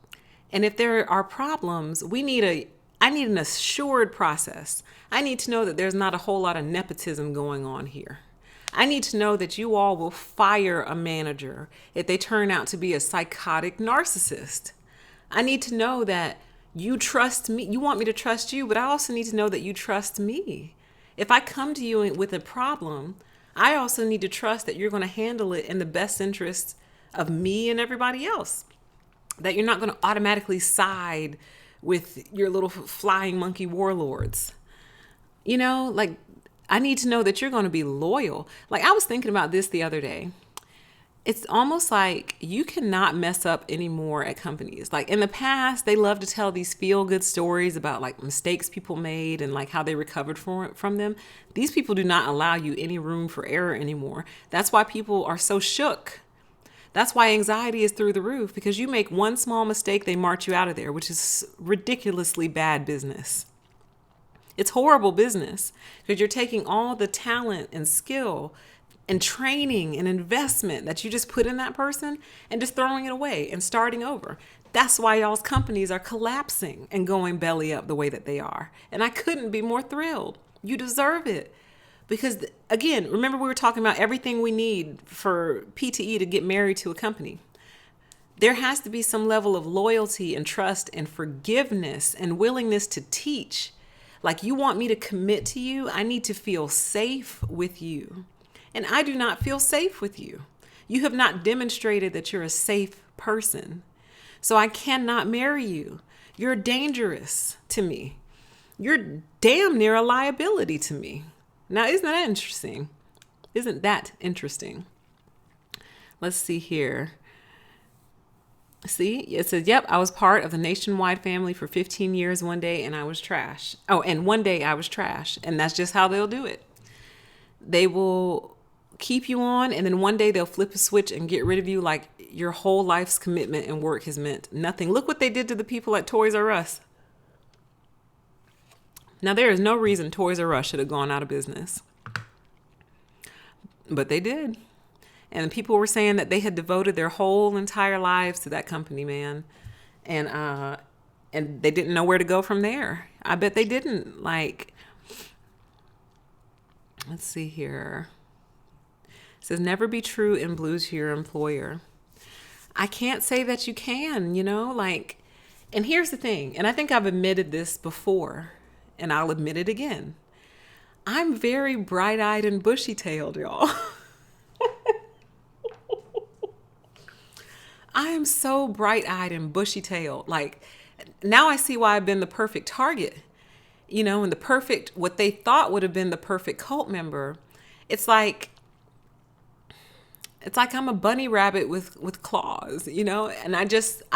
And if there are problems, we need I need an assured process. I need to know that there's not a whole lot of nepotism going on here. I need to know that you all will fire a manager if they turn out to be a psychotic narcissist. I need to know that you trust me. You want me to trust you, but I also need to know that you trust me. If I come to you with a problem, I also need to trust that you're going to handle it in the best interest of me and everybody else. That you're not going to automatically side with your little flying monkey warlords. You know, like, I need to know that you're going to be loyal. Like, I was thinking about this the other day. It's almost like you cannot mess up anymore at companies. Like, in the past, they love to tell these feel-good stories about like mistakes people made and like how they recovered from them. These people do not allow you any room for error anymore. That's why people are so shook. That's why anxiety is through the roof, because you make one small mistake, they march you out of there, which is ridiculously bad business. It's horrible business because you're taking all the talent and skill and training and investment that you just put in that person and just throwing it away and starting over. That's why y'all's companies are collapsing and going belly up the way that they are. And I couldn't be more thrilled. You deserve it. Because again, remember we were talking about everything we need for PTE to get married to a company. There has to be some level of loyalty and trust and forgiveness and willingness to teach. Like, you want me to commit to you, I need to feel safe with you. And I do not feel safe with you. You have not demonstrated that you're a safe person. So I cannot marry you. You're dangerous to me. You're damn near a liability to me. Now, isn't that interesting? Isn't that interesting? Let's see here. See, it says, yep, I was part of the Nationwide family for 15 years one day and I was trash. Oh, and one day I was trash. And that's just how they'll do it. They will keep you on, and then one day they'll flip a switch and get rid of you like your whole life's commitment and work has meant nothing. Look what they did to the people at Toys R Us. Now, there is no reason Toys R Us should have gone out of business. But they did. And people were saying that they had devoted their whole entire lives to that company, man. And they didn't know where to go from there. I bet they didn't. Like, let's see here. It says, never be true and blue to your employer. I can't say that you can, you know, like, and here's the thing. And I think I've admitted this before, and I'll admit it again. I'm very bright-eyed and bushy-tailed, y'all. I am so bright-eyed and bushy-tailed. Like, now I see why I've been the perfect target, you know, and what they thought would have been the perfect cult member. It's like I'm a bunny rabbit with claws, you know, and I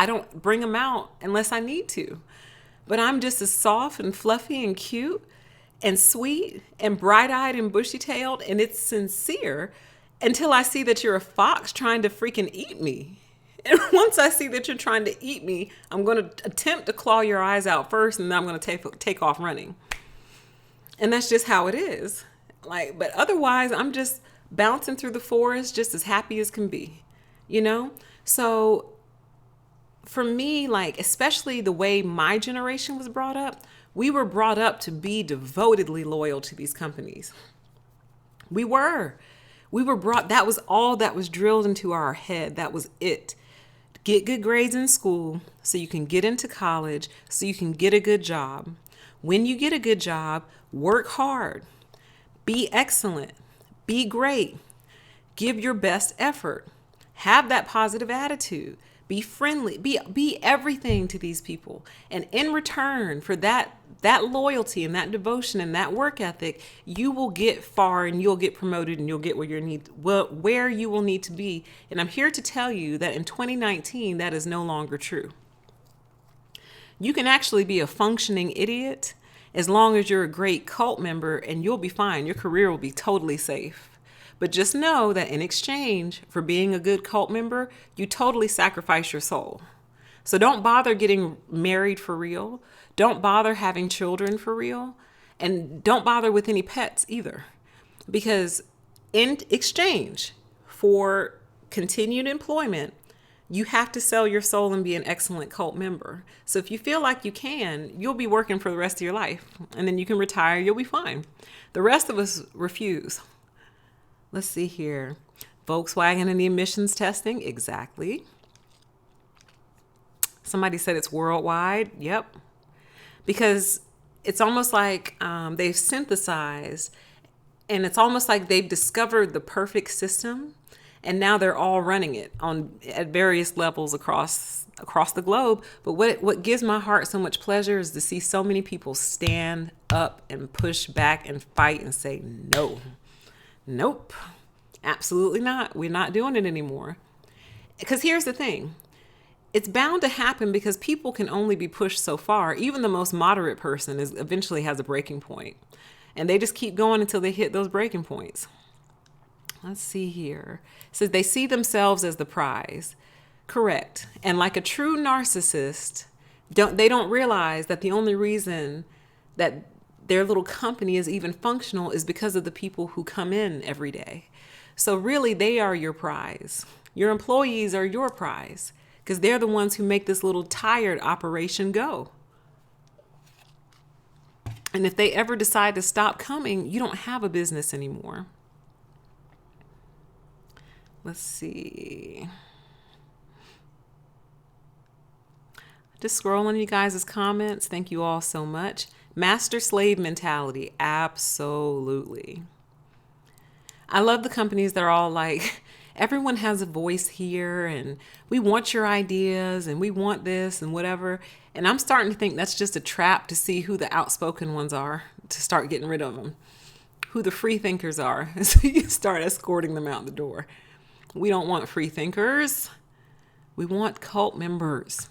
don't bring them out unless I need to. But I'm just as soft and fluffy and cute and sweet and bright-eyed and bushy-tailed, and it's sincere until I see that you're a fox trying to freaking eat me. And once I see that you're trying to eat me, I'm going to attempt to claw your eyes out first, and then I'm going to take off running. And that's just how it is. Like, but otherwise, I'm just bouncing through the forest just as happy as can be, you know? So for me, like, especially the way my generation was brought up, we were brought up to be devotedly loyal to these companies. We were brought, that was all that was drilled into our head. That was it. Get good grades in school so you can get into college, so you can get a good job. When you get a good job, work hard, be excellent, be great, give your best effort, have that positive attitude, be friendly, be everything to these people. And in return for that loyalty and that devotion and that work ethic, you will get far and you'll get promoted and you'll get where you will need to be. And I'm here to tell you that in 2019, that is no longer true. You can actually be a functioning idiot as long as you're a great cult member, and you'll be fine. Your career will be totally safe. But just know that in exchange for being a good cult member, you totally sacrifice your soul. So don't bother getting married for real. Don't bother having children for real. And don't bother with any pets either. Because in exchange for continued employment, You have to sell your soul and be an excellent cult member. So if you feel like you can, you'll be working for the rest of your life. And then you can retire, you'll be fine. The rest of us refuse. Let's see here. Volkswagen and the emissions testing. Exactly. Somebody said it's worldwide. Yep. Because it's almost like they've synthesized, and it's almost like they've discovered the perfect system, and now they're all running it at various levels across the globe. But what gives my heart so much pleasure is to see so many people stand up and push back and fight and say, no, nope, absolutely not. We're not doing it anymore. Because here's the thing. It's bound to happen because people can only be pushed so far. Even the most moderate person eventually has a breaking point. And they just keep going until they hit those breaking points. Let's see here. It says they see themselves as the prize. Correct. And like a true narcissist, they don't realize that the only reason that their little company is even functional is because of the people who come in every day. So really, they are your prize. Your employees are your prize because they're the ones who make this little tired operation go. And if they ever decide to stop coming, you don't have a business anymore. Let's see. Just scrolling you guys' comments. Thank you all so much. Master-slave mentality. Absolutely. I love the companies that are all like, everyone has a voice here and we want your ideas and we want this and whatever. And I'm starting to think that's just a trap to see who the outspoken ones are, to start getting rid of them, who the free thinkers are. So you start escorting them out the door. We don't want free thinkers. We want cult members.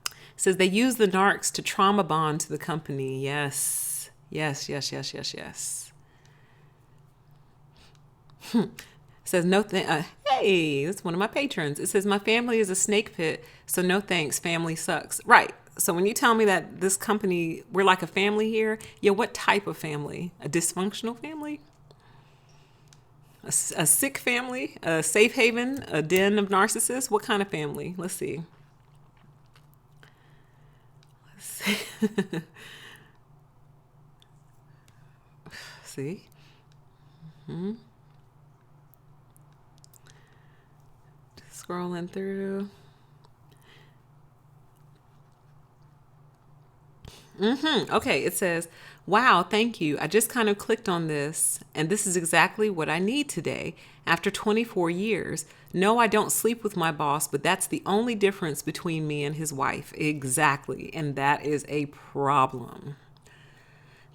It says they use the narcs to trauma bond to the company. Yes. Yes, yes, yes, yes, yes. It says hey, that's one of my patrons. It says my family is a snake pit, so no thanks, family sucks. Right. So when you tell me that this company, we're like a family here, yeah, what type of family? A dysfunctional family? A sick family? A safe haven? A den of narcissists? What kind of family? Let's see. See? Mm-hmm. Scrolling through. Okay, it says, wow, thank you. I just kind of clicked on this, and this is exactly what I need today. After 24 years, no, I don't sleep with my boss, but that's the only difference between me and his wife. Exactly, and that is a problem.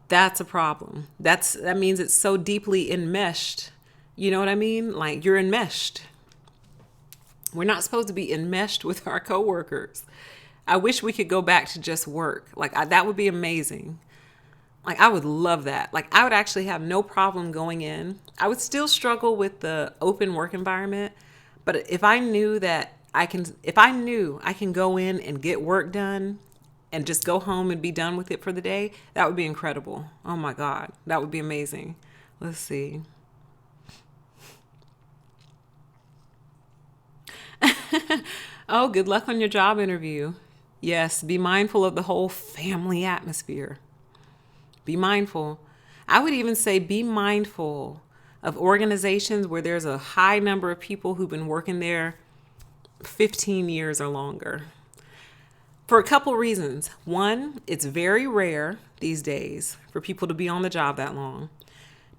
That's a problem. That means it's so deeply enmeshed. You know what I mean? Like you're enmeshed. We're not supposed to be enmeshed with our coworkers. I wish we could go back to just work. That would be amazing. Like, I would love that. Like, I would actually have no problem going in. I would still struggle with the open work environment. But if I knew I can go in and get work done and just go home and be done with it for the day, that would be incredible. Oh my God. That would be amazing. Let's see. Oh, good luck on your job interview. Yes, be mindful of the whole family atmosphere. Be mindful. I would even say be mindful of organizations where there's a high number of people who've been working there 15 years or longer. For a couple reasons. One, it's very rare these days for people to be on the job that long.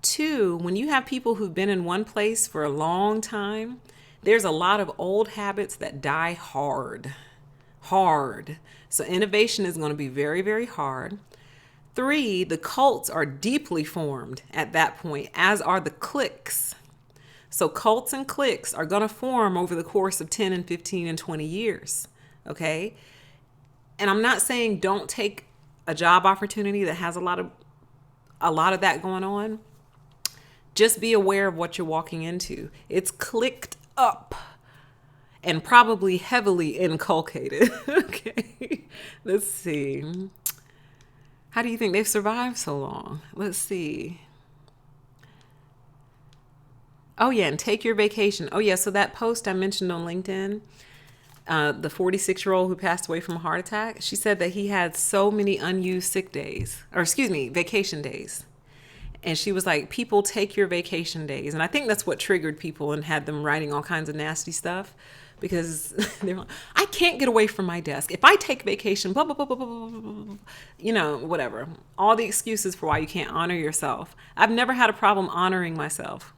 Two, when you have people who've been in one place for a long time, there's a lot of old habits that die hard. So innovation is going to be very, very hard. Three, the cults are deeply formed at that point, as are the cliques. So cults and cliques are going to form over the course of 10 and 15 and 20 years. Okay. And I'm not saying don't take a job opportunity that has a lot of that going on. Just be aware of what you're walking into. It's clicked up and probably heavily inculcated. Okay. Let's see. How do you think they've survived so long? Let's see. Oh, yeah. And take your vacation. Oh, yeah. So that post I mentioned on LinkedIn, The 46-year-old who passed away from a heart attack, she said that he had so many unused vacation days. And she was like, people take your vacation days. And I think that's what triggered people and had them writing all kinds of nasty stuff, because they're like, I can't get away from my desk. If I take vacation, blah, blah, blah, blah, blah, blah, blah, whatever. All the excuses for why you can't honor yourself. I've never had a problem honoring myself,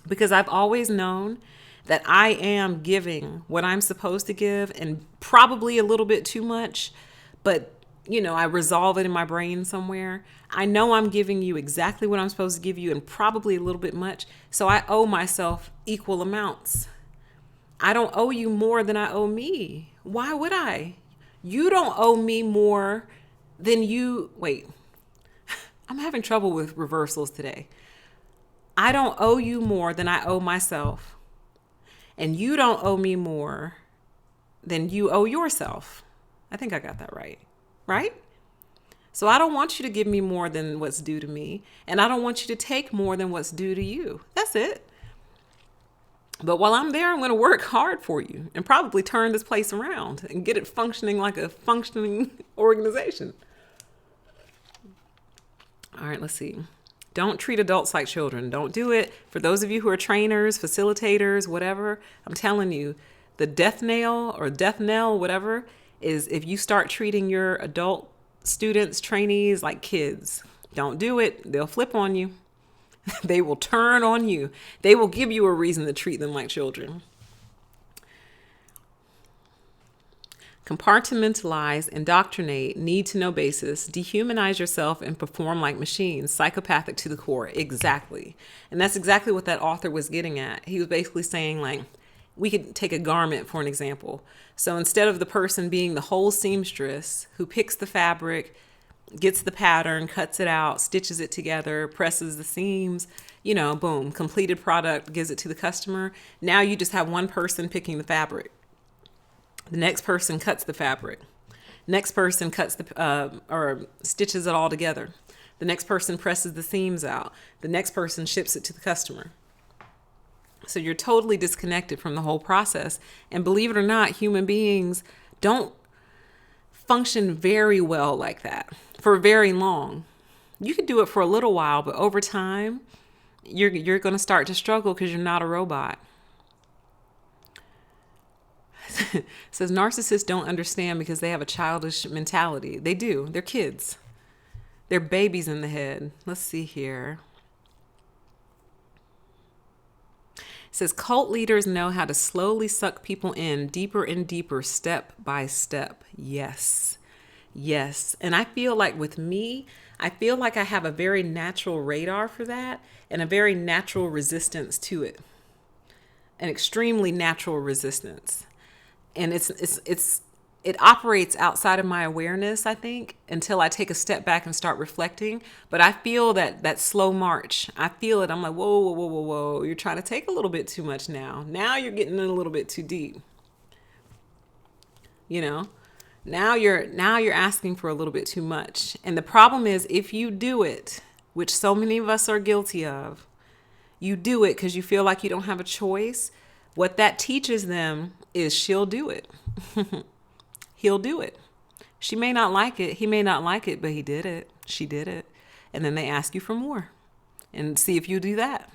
because I've always known that I am giving what I'm supposed to give, and probably a little bit too much, but I resolve it in my brain somewhere. I know I'm giving you exactly what I'm supposed to give you, and probably a little bit much. So I owe myself equal amounts. I don't owe you more than I owe me. Why would I? You don't owe me more than you. Wait, I'm having trouble with reversals today. I don't owe you more than I owe myself. And you don't owe me more than you owe yourself. I think I got that right. Right? So I don't want you to give me more than what's due to me. And I don't want you to take more than what's due to you. That's it. But while I'm there, I'm going to work hard for you and probably turn this place around and get it functioning like a functioning organization. All right, let's see. Don't treat adults like children. Don't do it. For those of you who are trainers, facilitators, whatever, I'm telling you, the death knell, whatever, is if you start treating your adult students, trainees like kids. Don't do it. They'll flip on you. They will turn on you. They will give you a reason to treat them like children. Compartmentalize, indoctrinate, need-to-know basis, dehumanize yourself, and perform like machines, psychopathic to the core. Exactly. And that's exactly what that author was getting at. He was basically saying, like, we could take a garment for an example. So instead of the person being the whole seamstress who picks the fabric, gets the pattern, cuts it out, stitches it together, presses the seams, boom, completed product, gives it to the customer. Now you just have one person picking the fabric. The next person cuts the fabric. Next person cuts or stitches it all together. The next person presses the seams out. The next person ships it to the customer. So you're totally disconnected from the whole process. And believe it or not, human beings don't function very well like that for very long. You can do it for a little while, but over time, you're going to start to struggle because you're not a robot. It says narcissists don't understand because they have a childish mentality. They do. They're kids. They're babies in the head. Let's see here. It says cult leaders know how to slowly suck people in deeper and deeper, step by step. Yes. Yes. And I feel like with me, I feel like I have a very natural radar for that and a very natural resistance to it. An extremely natural resistance. And it operates outside of my awareness, I think, until I take a step back and start reflecting. But I feel that slow march. I feel it. I'm like, whoa, whoa, whoa, whoa, whoa. You're trying to take a little bit too much now. Now you're getting in a little bit too deep. Now you're asking for a little bit too much. And the problem is, if you do it, which so many of us are guilty of, you do it because you feel like you don't have a choice. What that teaches them is she'll do it. He'll do it. She may not like it. He may not like it, but he did it. She did it. And then they ask you for more and see if you do that.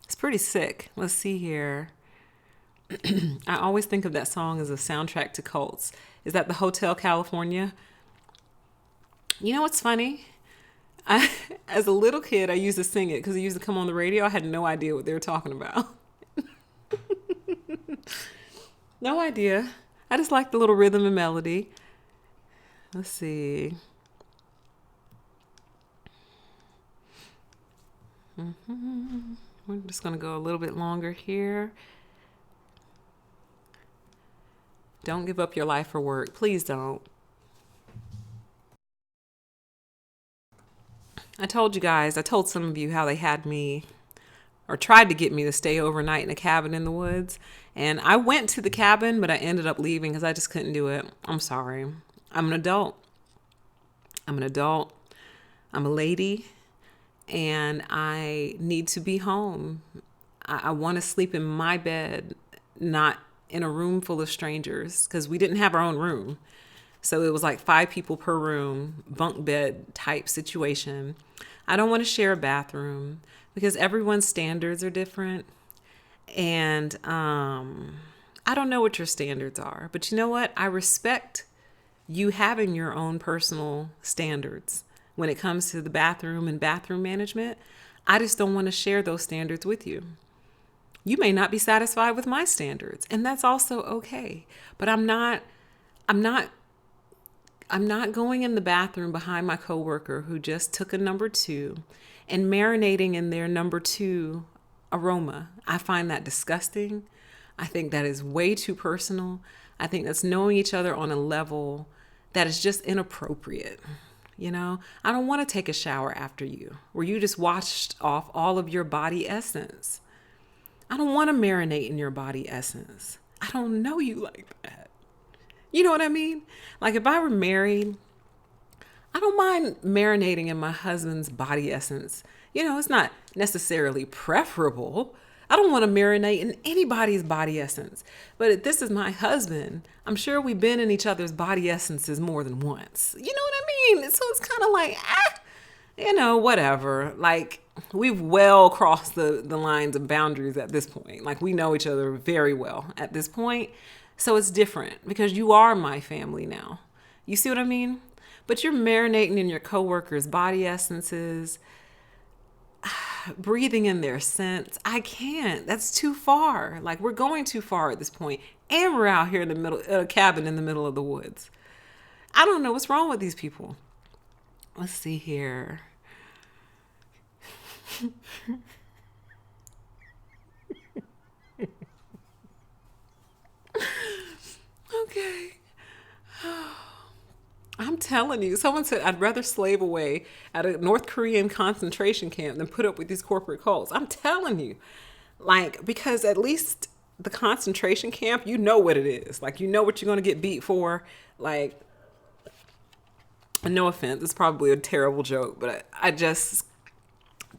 It's pretty sick. Let's see here. I always think of that song as a soundtrack to cults. Is that the Hotel California? You know what's funny? As a little kid, I used to sing it because it used to come on the radio. I had no idea what they were talking about. No idea. I just like the little rhythm and melody. Let's see. We're just going to go a little bit longer here. Don't give up your life for work. Please don't. I told some of you how they had me or tried to get me to stay overnight in a cabin in the woods. And I went to the cabin, but I ended up leaving because I just couldn't do it. I'm sorry. I'm an adult. I'm a lady, and I need to be home. I want to sleep in my bed, not in a room full of strangers because we didn't have our own room. So it was like 5 people per room, bunk bed type situation. I don't want to share a bathroom because everyone's standards are different. And I don't know what your standards are, but you know what? I respect you having your own personal standards when it comes to the bathroom and bathroom management. I just don't want to share those standards with you. You may not be satisfied with my standards, and that's also okay. But I'm not going in the bathroom behind my coworker who just took a number 2 and marinating in their number 2 aroma. I find that disgusting. I think that is way too personal. I think that's knowing each other on a level that is just inappropriate. You know, I don't want to take a shower after you where you just washed off all of your body essence. I don't want to marinate in your body essence. I don't know you like that. You know what I mean? Like if I were married, I don't mind marinating in my husband's body essence. You know, it's not necessarily preferable. I don't want to marinate in anybody's body essence. But if this is my husband, I'm sure we've been in each other's body essences more than once. You know what I mean? So it's kind of like, whatever. Like we've well crossed the lines of boundaries at this point. Like we know each other very well at this point. So it's different because you are my family now. You see what I mean? But you're marinating in your coworkers' body essences, breathing in their scents. I can't. That's too far. Like we're going too far at this point. And we're out here in the middle, a cabin in the middle of the woods. I don't know what's wrong with these people. Let's see here. Okay. I'm telling you, someone said I'd rather slave away at a North Korean concentration camp than put up with these corporate cults. I'm telling you, like, because at least the concentration camp, you know what it is. Like, you know what you're going to get beat for. Like, no offense, it's probably a terrible joke, but I just,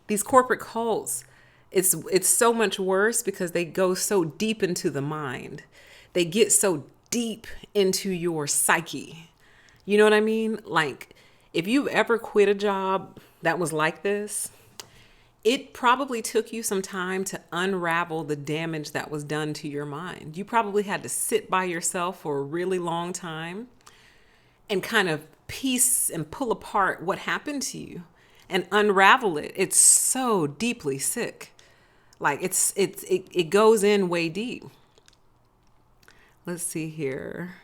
these corporate cults, it's so much worse because they go so deep into the mind. They get so deep into your psyche. You know what I mean? Like, if you've ever quit a job that was like this, it probably took you some time to unravel the damage that was done to your mind. You probably had to sit by yourself for a really long time and kind of piece and pull apart what happened to you and unravel it. It's so deeply sick. Like, it goes in way deep. Let's see here.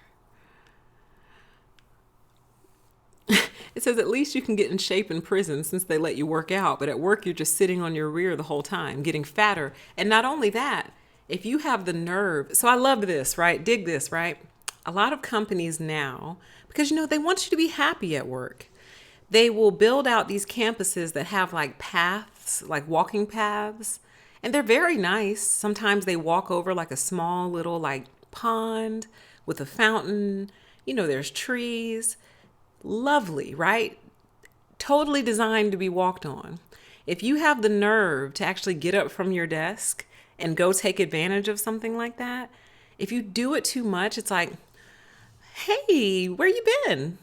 It says at least you can get in shape in prison since they let you work out. But at work, you're just sitting on your rear the whole time, getting fatter. And not only that, if you have the nerve. So I love this, right? Dig this, right? A lot of companies now, because, they want you to be happy at work. They will build out these campuses that have like paths, like walking paths. And they're very nice. Sometimes they walk over like a small little like pond with a fountain. There's trees. Lovely, right? Totally designed to be walked on. If you have the nerve to actually get up from your desk and go take advantage of something like that, if you do it too much, it's like, hey, where you been?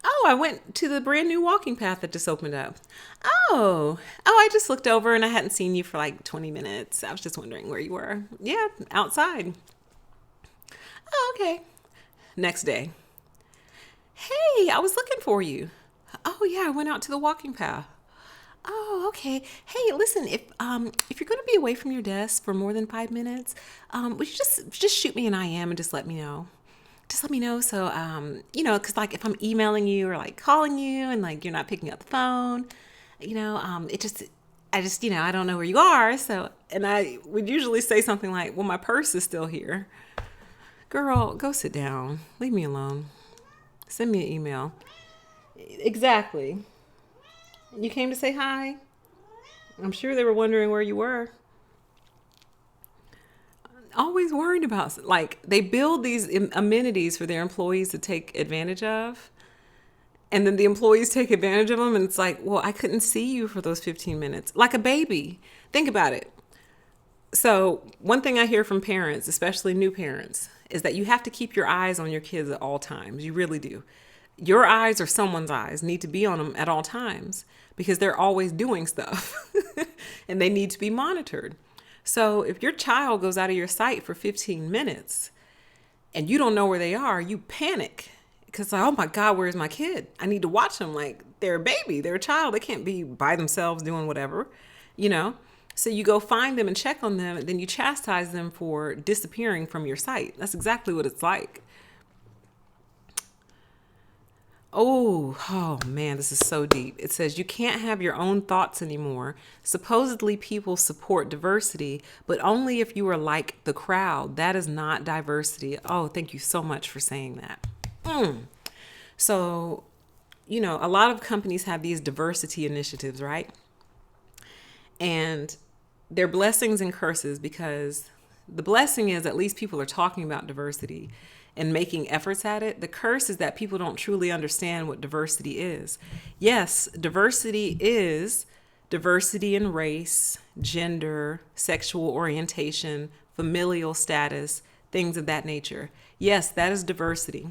Oh, I went to the brand new walking path that just opened up. Oh, I just looked over and I hadn't seen you for like 20 minutes. I was just wondering where you were. Yeah, outside. Oh, okay. Next day. Hey, I was looking for you. Oh yeah, I went out to the walking path. Oh, okay. Hey, listen, if you're going to be away from your desk for more than 5 minutes, would you just shoot me an IM and just let me know. Just let me know. So, because like if I'm emailing you or like calling you and like you're not picking up the phone, I don't know where you are. So, and I would usually say something like, well, my purse is still here. Girl, go sit down. Leave me alone. Send me an email. Exactly. You came to say hi? I'm sure they were wondering where you were. Always worried about, like, they build these amenities for their employees to take advantage of. And then the employees take advantage of them. And it's like, well, I couldn't see you for those 15 minutes. Like a baby. Think about it. So, one thing I hear from parents, especially new parents, is that you have to keep your eyes on your kids at all times. You really do. Your eyes or someone's eyes need to be on them at all times because they're always doing stuff and they need to be monitored. So, if your child goes out of your sight for 15 minutes and you don't know where they are, you panic because, like, oh my God, where's my kid? I need to watch them like they're a baby, they're a child. They can't be by themselves doing whatever, you know? So you go find them and check on them, and then you chastise them for disappearing from your sight. That's exactly what it's like. Oh man, this is so deep. It says you can't have your own thoughts anymore. Supposedly people support diversity, but only if you are like the crowd. That is not diversity. Oh, thank you so much for saying that. So, a lot of companies have these diversity initiatives, right? And they're blessings and curses because the blessing is at least people are talking about diversity and making efforts at it. The curse is that people don't truly understand what diversity is. Yes, diversity is diversity in race, gender, sexual orientation, familial status, things of that nature. Yes, that is diversity.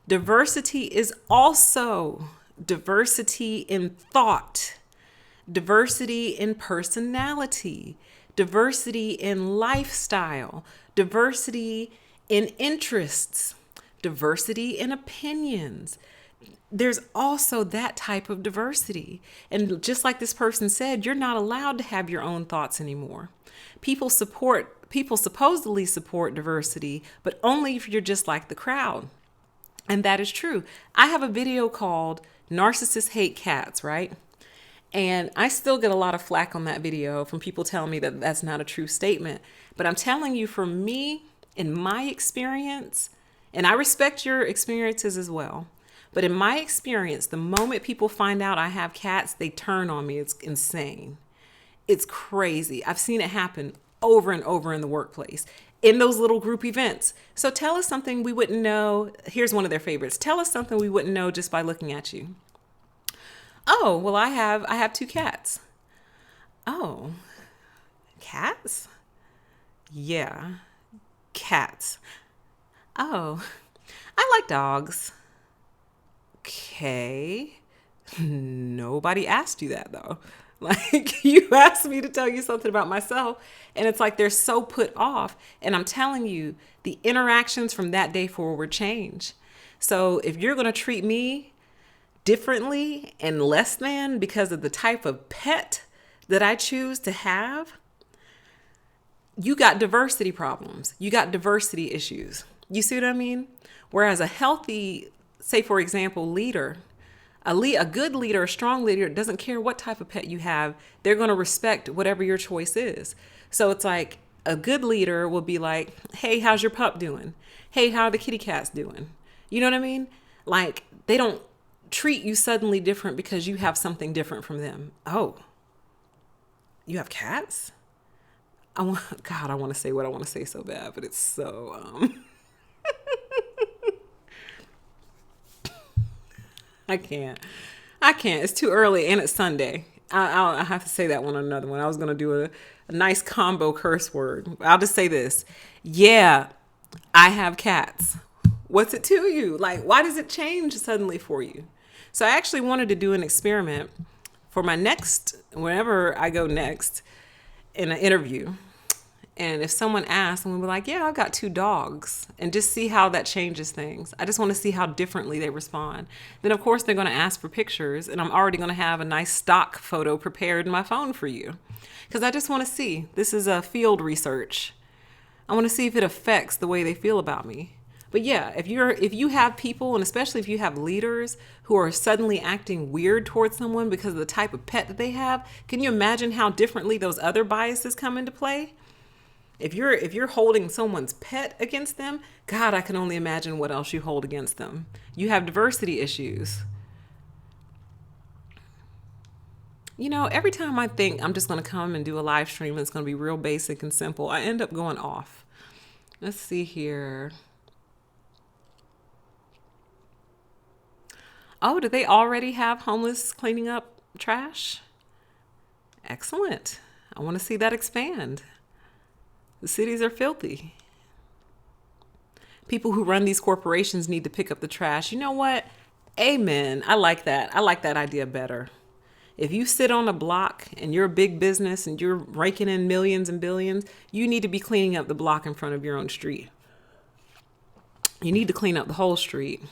Diversity is also diversity in thought, diversity in personality, diversity in lifestyle, diversity in interests, diversity in opinions. There's also that type of diversity. And just like this person said, you're not allowed to have your own thoughts anymore. People supposedly support diversity, but only if you're just like the crowd. And that is true. I have a video called Narcissists Hate Cats, right? And I still get a lot of flack on that video from people telling me that that's not a true statement. But I'm telling you, for me, in my experience, and I respect your experiences as well, but in my experience, the moment people find out I have cats, they turn on me. It's insane. It's crazy. I've seen it happen over and over in the workplace, in those little group events. So tell us something we wouldn't know. Here's one of their favorites. Tell us something we wouldn't know just by looking at you. Oh, well, I have two cats. Oh, cats? Yeah, cats. Oh, I like dogs. Okay. Nobody asked you that though. Like, you asked me to tell you something about myself, and it's like they're so put off. And I'm telling you, the interactions from that day forward change. So if you're going to treat me differently and less than because of the type of pet that I choose to have, you got diversity problems. You got diversity issues. You see what I mean? Whereas a healthy, say for example, leader, a good leader, a strong leader, doesn't care what type of pet you have. They're going to respect whatever your choice is. So it's like a good leader will be like, hey, how's your pup doing? Hey, how are the kitty cats doing? You know what I mean? Like, they don't treat you suddenly different because you have something different from them. Oh, you have cats? I want to say what I want to say so bad, but it's so, I can't. It's too early and it's Sunday. I have to say that one or another one. I was going to do a nice combo curse word. I'll just say this. Yeah, I have cats. What's it to you? Like, why does it change suddenly for you? So I actually wanted to do an experiment for my whenever I go next in an interview. And if someone asks, and we'll be like, yeah, I've got two dogs, and just see how that changes things. I just want to see how differently they respond. Then, of course, they're going to ask for pictures, and I'm already going to have a nice stock photo prepared in my phone for you. Because I just want to see. This is a field research. I want to see if it affects the way they feel about me. But yeah, if you have people, and especially if you have leaders who are suddenly acting weird towards someone because of the type of pet that they have, can you imagine how differently those other biases come into play? If you're holding someone's pet against them, God, I can only imagine what else you hold against them. You have diversity issues. Every time I think I'm just going to come and do a live stream and it's going to be real basic and simple, I end up going off. Let's see here. Oh, do they already have homeless cleaning up trash? Excellent. I want to see that expand. The cities are filthy. People who run these corporations need to pick up the trash. You know what? Amen. I like that. I like that idea better. If you sit on a block and you're a big business and you're raking in millions and billions, you need to be cleaning up the block in front of your own street. You need to clean up the whole street.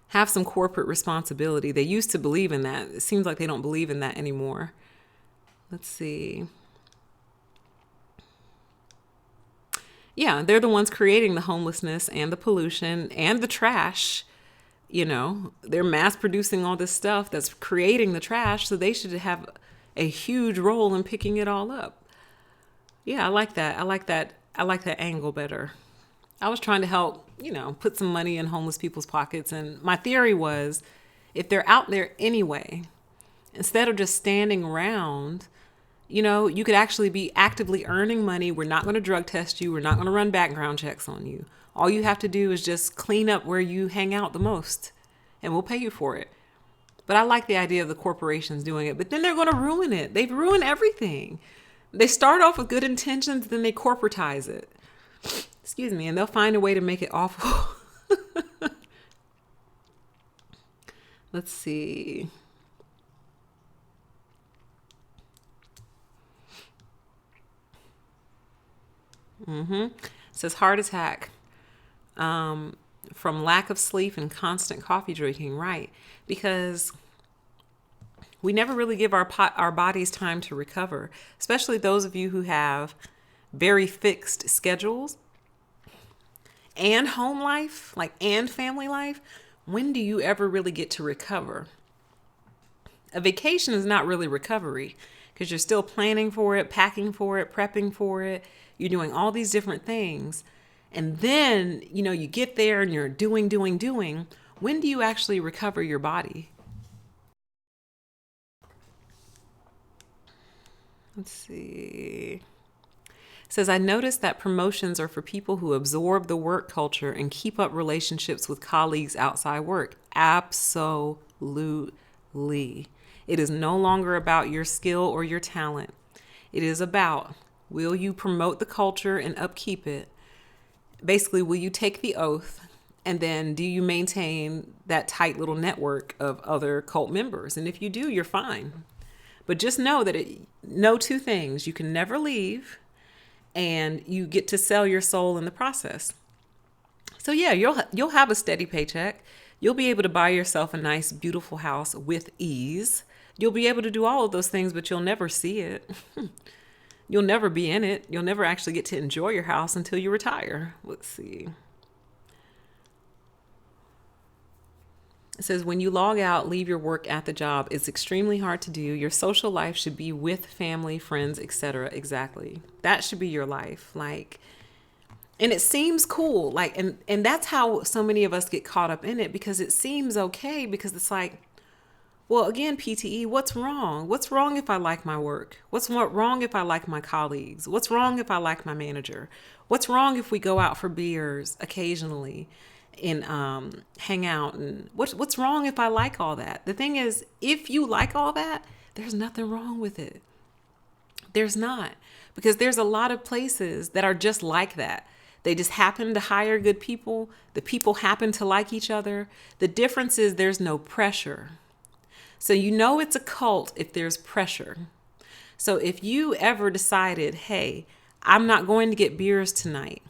Have some corporate responsibility. They used to believe in that. It seems like they don't believe in that anymore. Let's see. Yeah, they're the ones creating the homelessness and the pollution and the trash. You know, they're mass producing all this stuff that's creating the trash, so they should have a huge role in picking it all up. Yeah, I like that. I like that angle better. I was trying to help, put some money in homeless people's pockets. And my theory was, if they're out there anyway, instead of just standing around, you could actually be actively earning money. We're not going to drug test you. We're not going to run background checks on you. All you have to do is just clean up where you hang out the most, and we'll pay you for it. But I like the idea of the corporations doing it, but then they're going to ruin it. They've ruined everything. They start off with good intentions, then they corporatize it. Excuse me, and they'll find a way to make it awful. Let's see. It says heart attack from lack of sleep and constant coffee drinking, right? Because we never really give our bodies time to recover, especially those of you who have very fixed schedules and home life, and family life. When do you ever really get to recover? A vacation is not really recovery because you're still planning for it, packing for it, prepping for it. You're doing all these different things. And then, you get there and you're doing. When do you actually recover your body? Let's see. It says, I noticed that promotions are for people who absorb the work culture and keep up relationships with colleagues outside work. Absolutely. It is no longer about your skill or your talent. It is about, will you promote the culture and upkeep it? Basically, will you take the oath? And then do you maintain that tight little network of other cult members? And if you do, you're fine. But just know know two things. You can never leave, and you get to sell your soul in the process. So yeah, you'll have a steady paycheck. You'll be able to buy yourself a nice, beautiful house with ease. You'll be able to do all of those things, but you'll never see it. You'll never be in it. You'll never actually get to enjoy your house until you retire. Let's see. It says, when you log out, leave your work at the job. It's extremely hard to do. Your social life should be with family, friends, etc. Exactly. That should be your life. And it seems cool. And that's how so many of us get caught up in it, because it seems okay, because it's well, again, PTE, what's wrong? What's wrong if I like my work? What's wrong if I like my colleagues? What's wrong if I like my manager? What's wrong if we go out for beers occasionally and hang out? And what's wrong if I like all that? The thing is, if you like all that, there's nothing wrong with it. There's not, because there's a lot of places that are just like that. They just happen to hire good people. The people happen to like each other. The difference is there's no pressure. So it's a cult if there's pressure. So if you ever decided, hey, I'm not going to get beers tonight,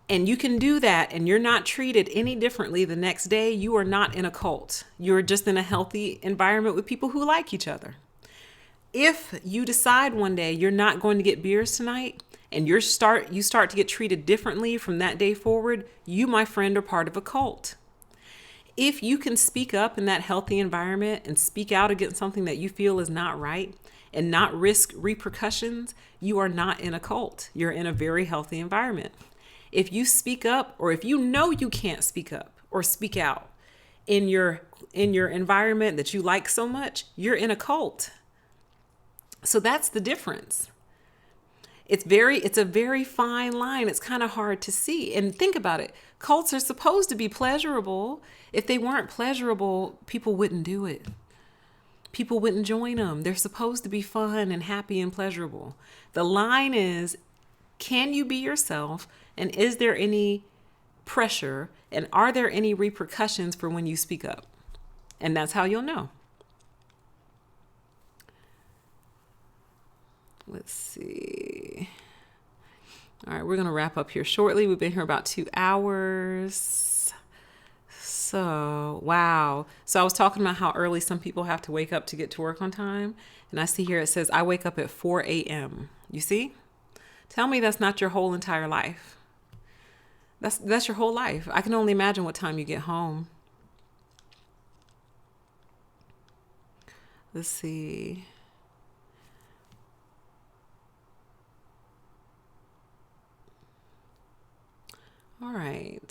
and you can do that and you're not treated any differently the next day, you are not in a cult. You're just in a healthy environment with people who like each other. If you decide one day you're not going to get beers tonight, and you start to get treated differently from that day forward, you, my friend, are part of a cult. If you can speak up in that healthy environment and speak out against something that you feel is not right and not risk repercussions, you are not in a cult. You're in a very healthy environment. If you speak up, or if you can't speak up or speak out in your environment that you like so much, you're in a cult. So that's the difference. It's a very fine line. It's kind of hard to see. And think about it. Cults are supposed to be pleasurable. If they weren't pleasurable, people wouldn't do it. people wouldn't join them. They're supposed to be fun and happy and pleasurable. The line is, can you be yourself? And is there any pressure? And are there any repercussions for when you speak up? And that's how you'll know. Let's see. All right, we're going to wrap up here shortly. We've been here about 2 hours. So, wow. So I was talking about how early some people have to wake up to get to work on time. And I see here it says, I wake up at 4 a.m. You see? Tell me that's not your whole entire life. That's your whole life. I can only imagine what time you get home. Let's see. All right.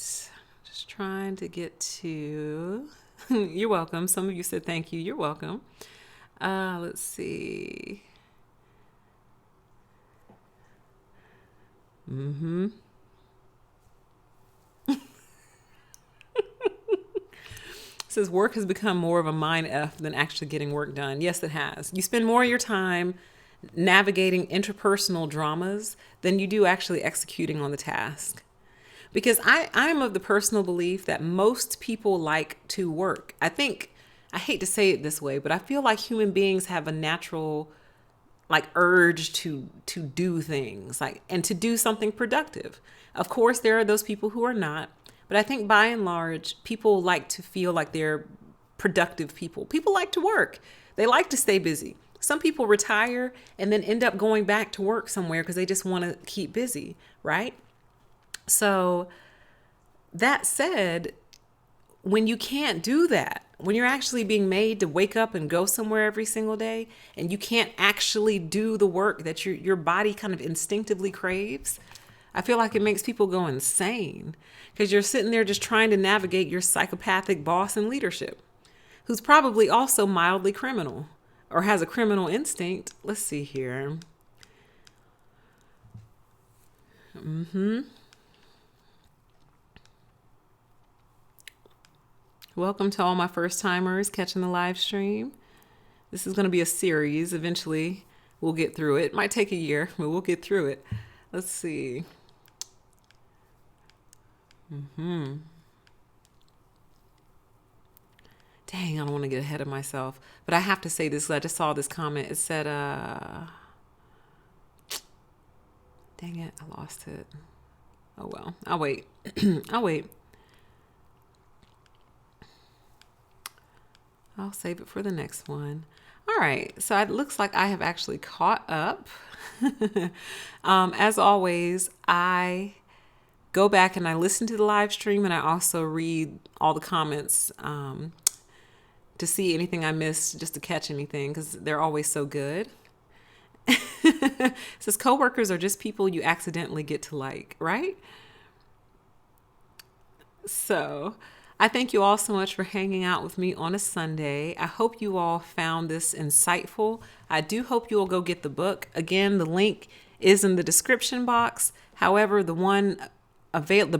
Just trying to get to... You're welcome. Some of you said thank you. You're welcome. Let's see. Says work has become more of a mind F than actually getting work done. Yes, it has. You spend more of your time navigating interpersonal dramas than you do actually executing on the task. Because I'm of the personal belief that most people like to work. I hate to say it this way, but I feel like human beings have a natural urge to do things and to do something productive. Of course, there are those people who are not. But I think by and large, people like to feel like they're productive people. People like to work. They like to stay busy. Some people retire and then end up going back to work somewhere because they just want to keep busy, right? So that said, when you can't do that, when you're actually being made to wake up and go somewhere every single day and you can't actually do the work that your body kind of instinctively craves, I feel like it makes people go insane because you're sitting there just trying to navigate your psychopathic boss in leadership, who's probably also mildly criminal or has a criminal instinct. Let's see here. Welcome to all my first timers catching the live stream. This is going to be a series. Eventually, we'll get through it. It might take a year, but we'll get through it. Let's see. Dang, I don't want to get ahead of myself. But I have to say this. I just saw this comment. It said, dang it, I lost it. Oh, well. I'll wait. I'll wait. I'll save it for the next one. All right. So it looks like I have actually caught up. As always, I go back and I listen to the live stream and I also read all the comments to see anything I missed, just to catch anything, because they're always so good. It says coworkers are just people you accidentally get to like, right? So I thank you all so much for hanging out with me on a Sunday. I hope you all found this insightful. I do hope you will go get the book. Again, the link is in the description box. However, the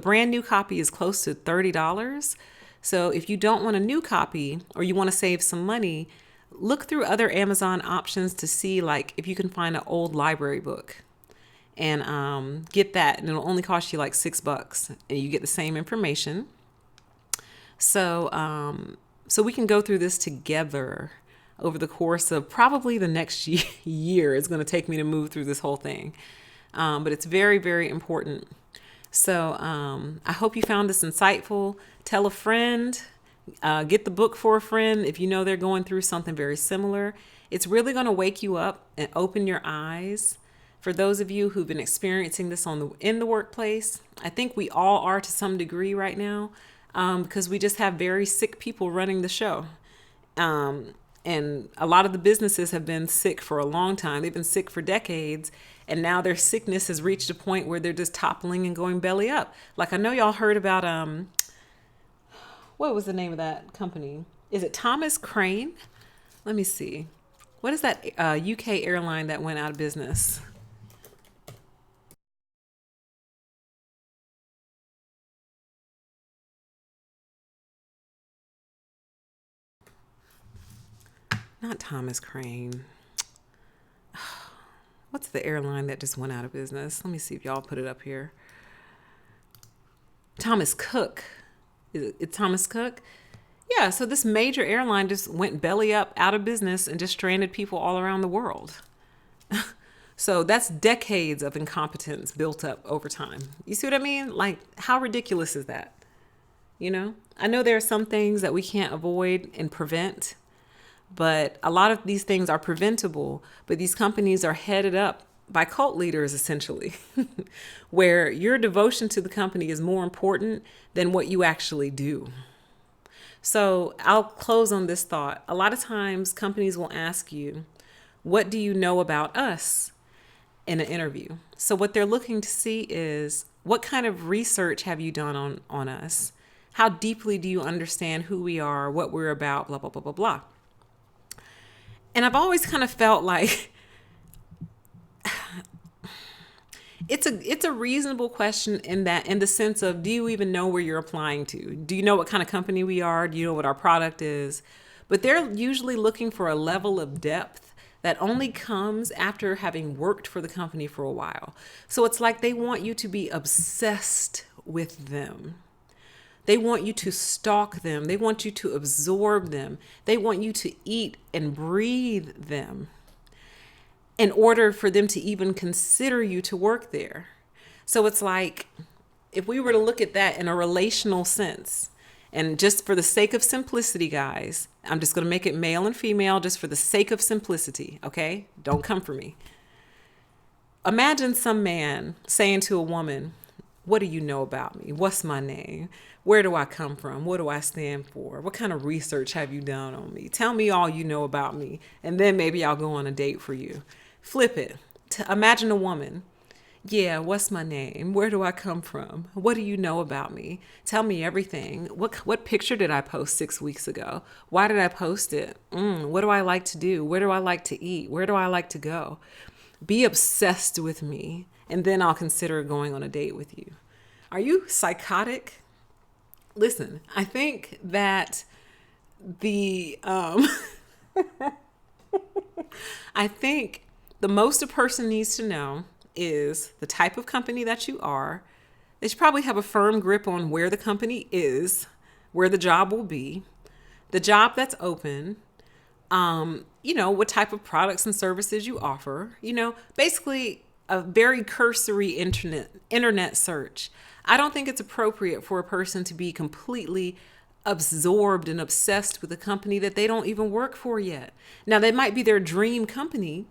brand new copy is close to $30. So if you don't want a new copy or you want to save some money, look through other Amazon options to see if you can find an old library book and get that. And it'll only cost you $6 and you get the same information. So we can go through this together over the course of probably the next year. It's going to take me to move through this whole thing. But it's very, very important. So I hope you found this insightful. Tell a friend, get the book for a friend if you know they're going through something very similar. It's really going to wake you up and open your eyes. For those of you who've been experiencing this in the workplace, I think we all are to some degree right now, because we just have very sick people running the show. And a lot of the businesses have been sick for a long time. They've been sick for decades. And now their sickness has reached a point where they're just toppling and going belly up. I know y'all heard about, what was the name of that company? Is it Thomas Crane? Let me see. What is that UK airline that went out of business? not Thomas Crane. What's the airline that just went out of business? Let me see if y'all put it up here. Thomas Cook. Is it Thomas Cook? Yeah, so this major airline just went belly up out of business and just stranded people all around the world. So that's decades of incompetence built up over time. You see what I mean? Like, how ridiculous is that? You know, I know there are some things that we can't avoid and prevent, but a lot of these things are preventable. But these companies are headed up by cult leaders, essentially, where your devotion to the company is more important than what you actually do. So I'll close on this thought. A lot of times companies will ask you, what do you know about us in an interview? So what they're looking to see is, what kind of research have you done on us? How deeply do you understand who we are, what we're about, blah, blah, blah, blah, blah. And I've always kind of felt like it's a reasonable question in the sense of, do you even know where you're applying to? Do you know what kind of company we are? Do you know what our product is? But they're usually looking for a level of depth that only comes after having worked for the company for a while. So it's like they want you to be obsessed with them. They want you to stalk them. They want you to absorb them. They want you to eat and breathe them in order for them to even consider you to work there. So it's like, if we were to look at that in a relational sense, and just for the sake of simplicity, guys, I'm just going to make it male and female just for the sake of simplicity, okay? Don't come for me. Imagine some man saying to a woman, what do you know about me? What's my name? Where do I come from? What do I stand for? What kind of research have you done on me? Tell me all you know about me, and then maybe I'll go on a date for you. Flip it. Imagine a woman. Yeah, what's my name? Where do I come from? What do you know about me? Tell me everything. What picture did I post 6 weeks ago? Why did I post it? What do I like to do? Where do I like to eat? Where do I like to go? Be obsessed with me, and then I'll consider going on a date with you. Are you psychotic? Listen, I think that I think the most a person needs to know is the type of company that you are. They should probably have a firm grip on where the company is, where the job will be, the job that's open, what type of products and services you offer, basically a very cursory internet search. I don't think it's appropriate for a person to be completely absorbed and obsessed with a company that they don't even work for yet. Now, that might be their dream company.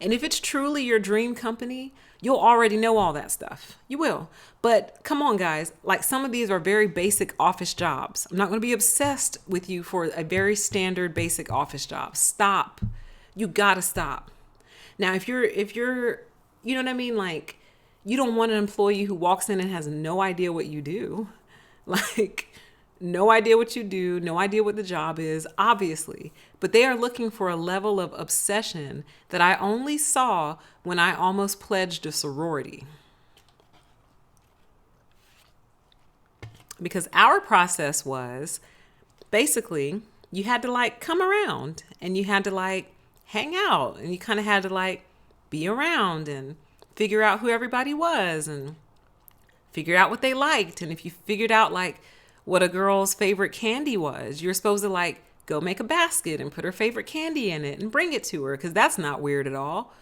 And if it's truly your dream company, you'll already know all that stuff. You will. But come on, guys. Like, some of these are very basic office jobs. I'm not going to be obsessed with you for a very standard basic office job. Stop. You got to stop. Now, if you're, you know what I mean? Like, you don't want an employee who walks in and has no idea what you do. Like, no idea what you do, no idea what the job is, obviously. But they are looking for a level of obsession that I only saw when I almost pledged a sorority. Because our process was basically, you had to come around and you had to hang out, and you kind of had to be around and figure out who everybody was and figure out what they liked. And if you figured out what a girl's favorite candy was, you're supposed to go make a basket and put her favorite candy in it and bring it to her, because that's not weird at all.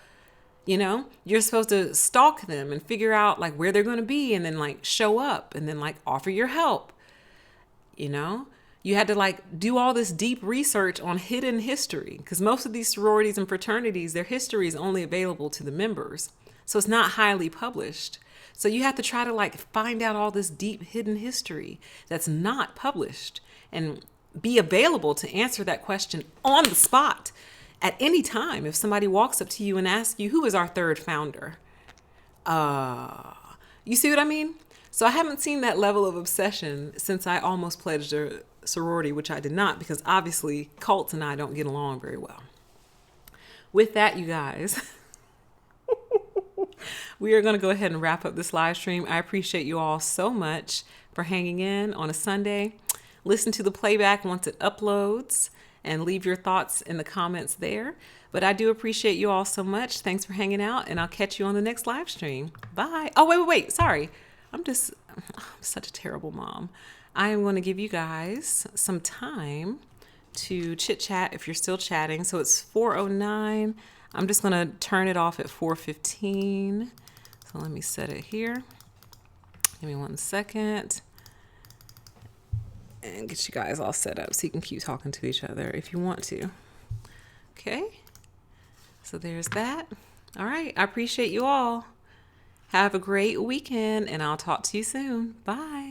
You're supposed to stalk them and figure out where they're going to be, and then show up and then offer your help. You had to do all this deep research on hidden history, because most of these sororities and fraternities, their history is only available to the members. So it's not highly published. So you have to try to find out all this deep hidden history that's not published and be available to answer that question on the spot at any time. If somebody walks up to you and asks you, who is our third founder? You see what I mean? So I haven't seen that level of obsession since I almost pledged a sorority, which I did not, because obviously cults and I don't get along very well. With that, you guys, we are going to go ahead and wrap up this live stream. I appreciate you all so much for hanging in on a Sunday. Listen to the playback once it uploads, and leave your thoughts in the comments there. But I do appreciate you all so much. Thanks for hanging out, and I'll catch you on the next live stream. Bye. Oh, wait. Sorry. I'm such a terrible mom. I am going to give you guys some time to chit chat if you're still chatting. So it's 4:09. I'm just going to turn it off at 4:15. So let me set it here. Give me 1 second. And get you guys all set up so you can keep talking to each other if you want to. Okay. So there's that. All right. I appreciate you all. Have a great weekend, and I'll talk to you soon. Bye.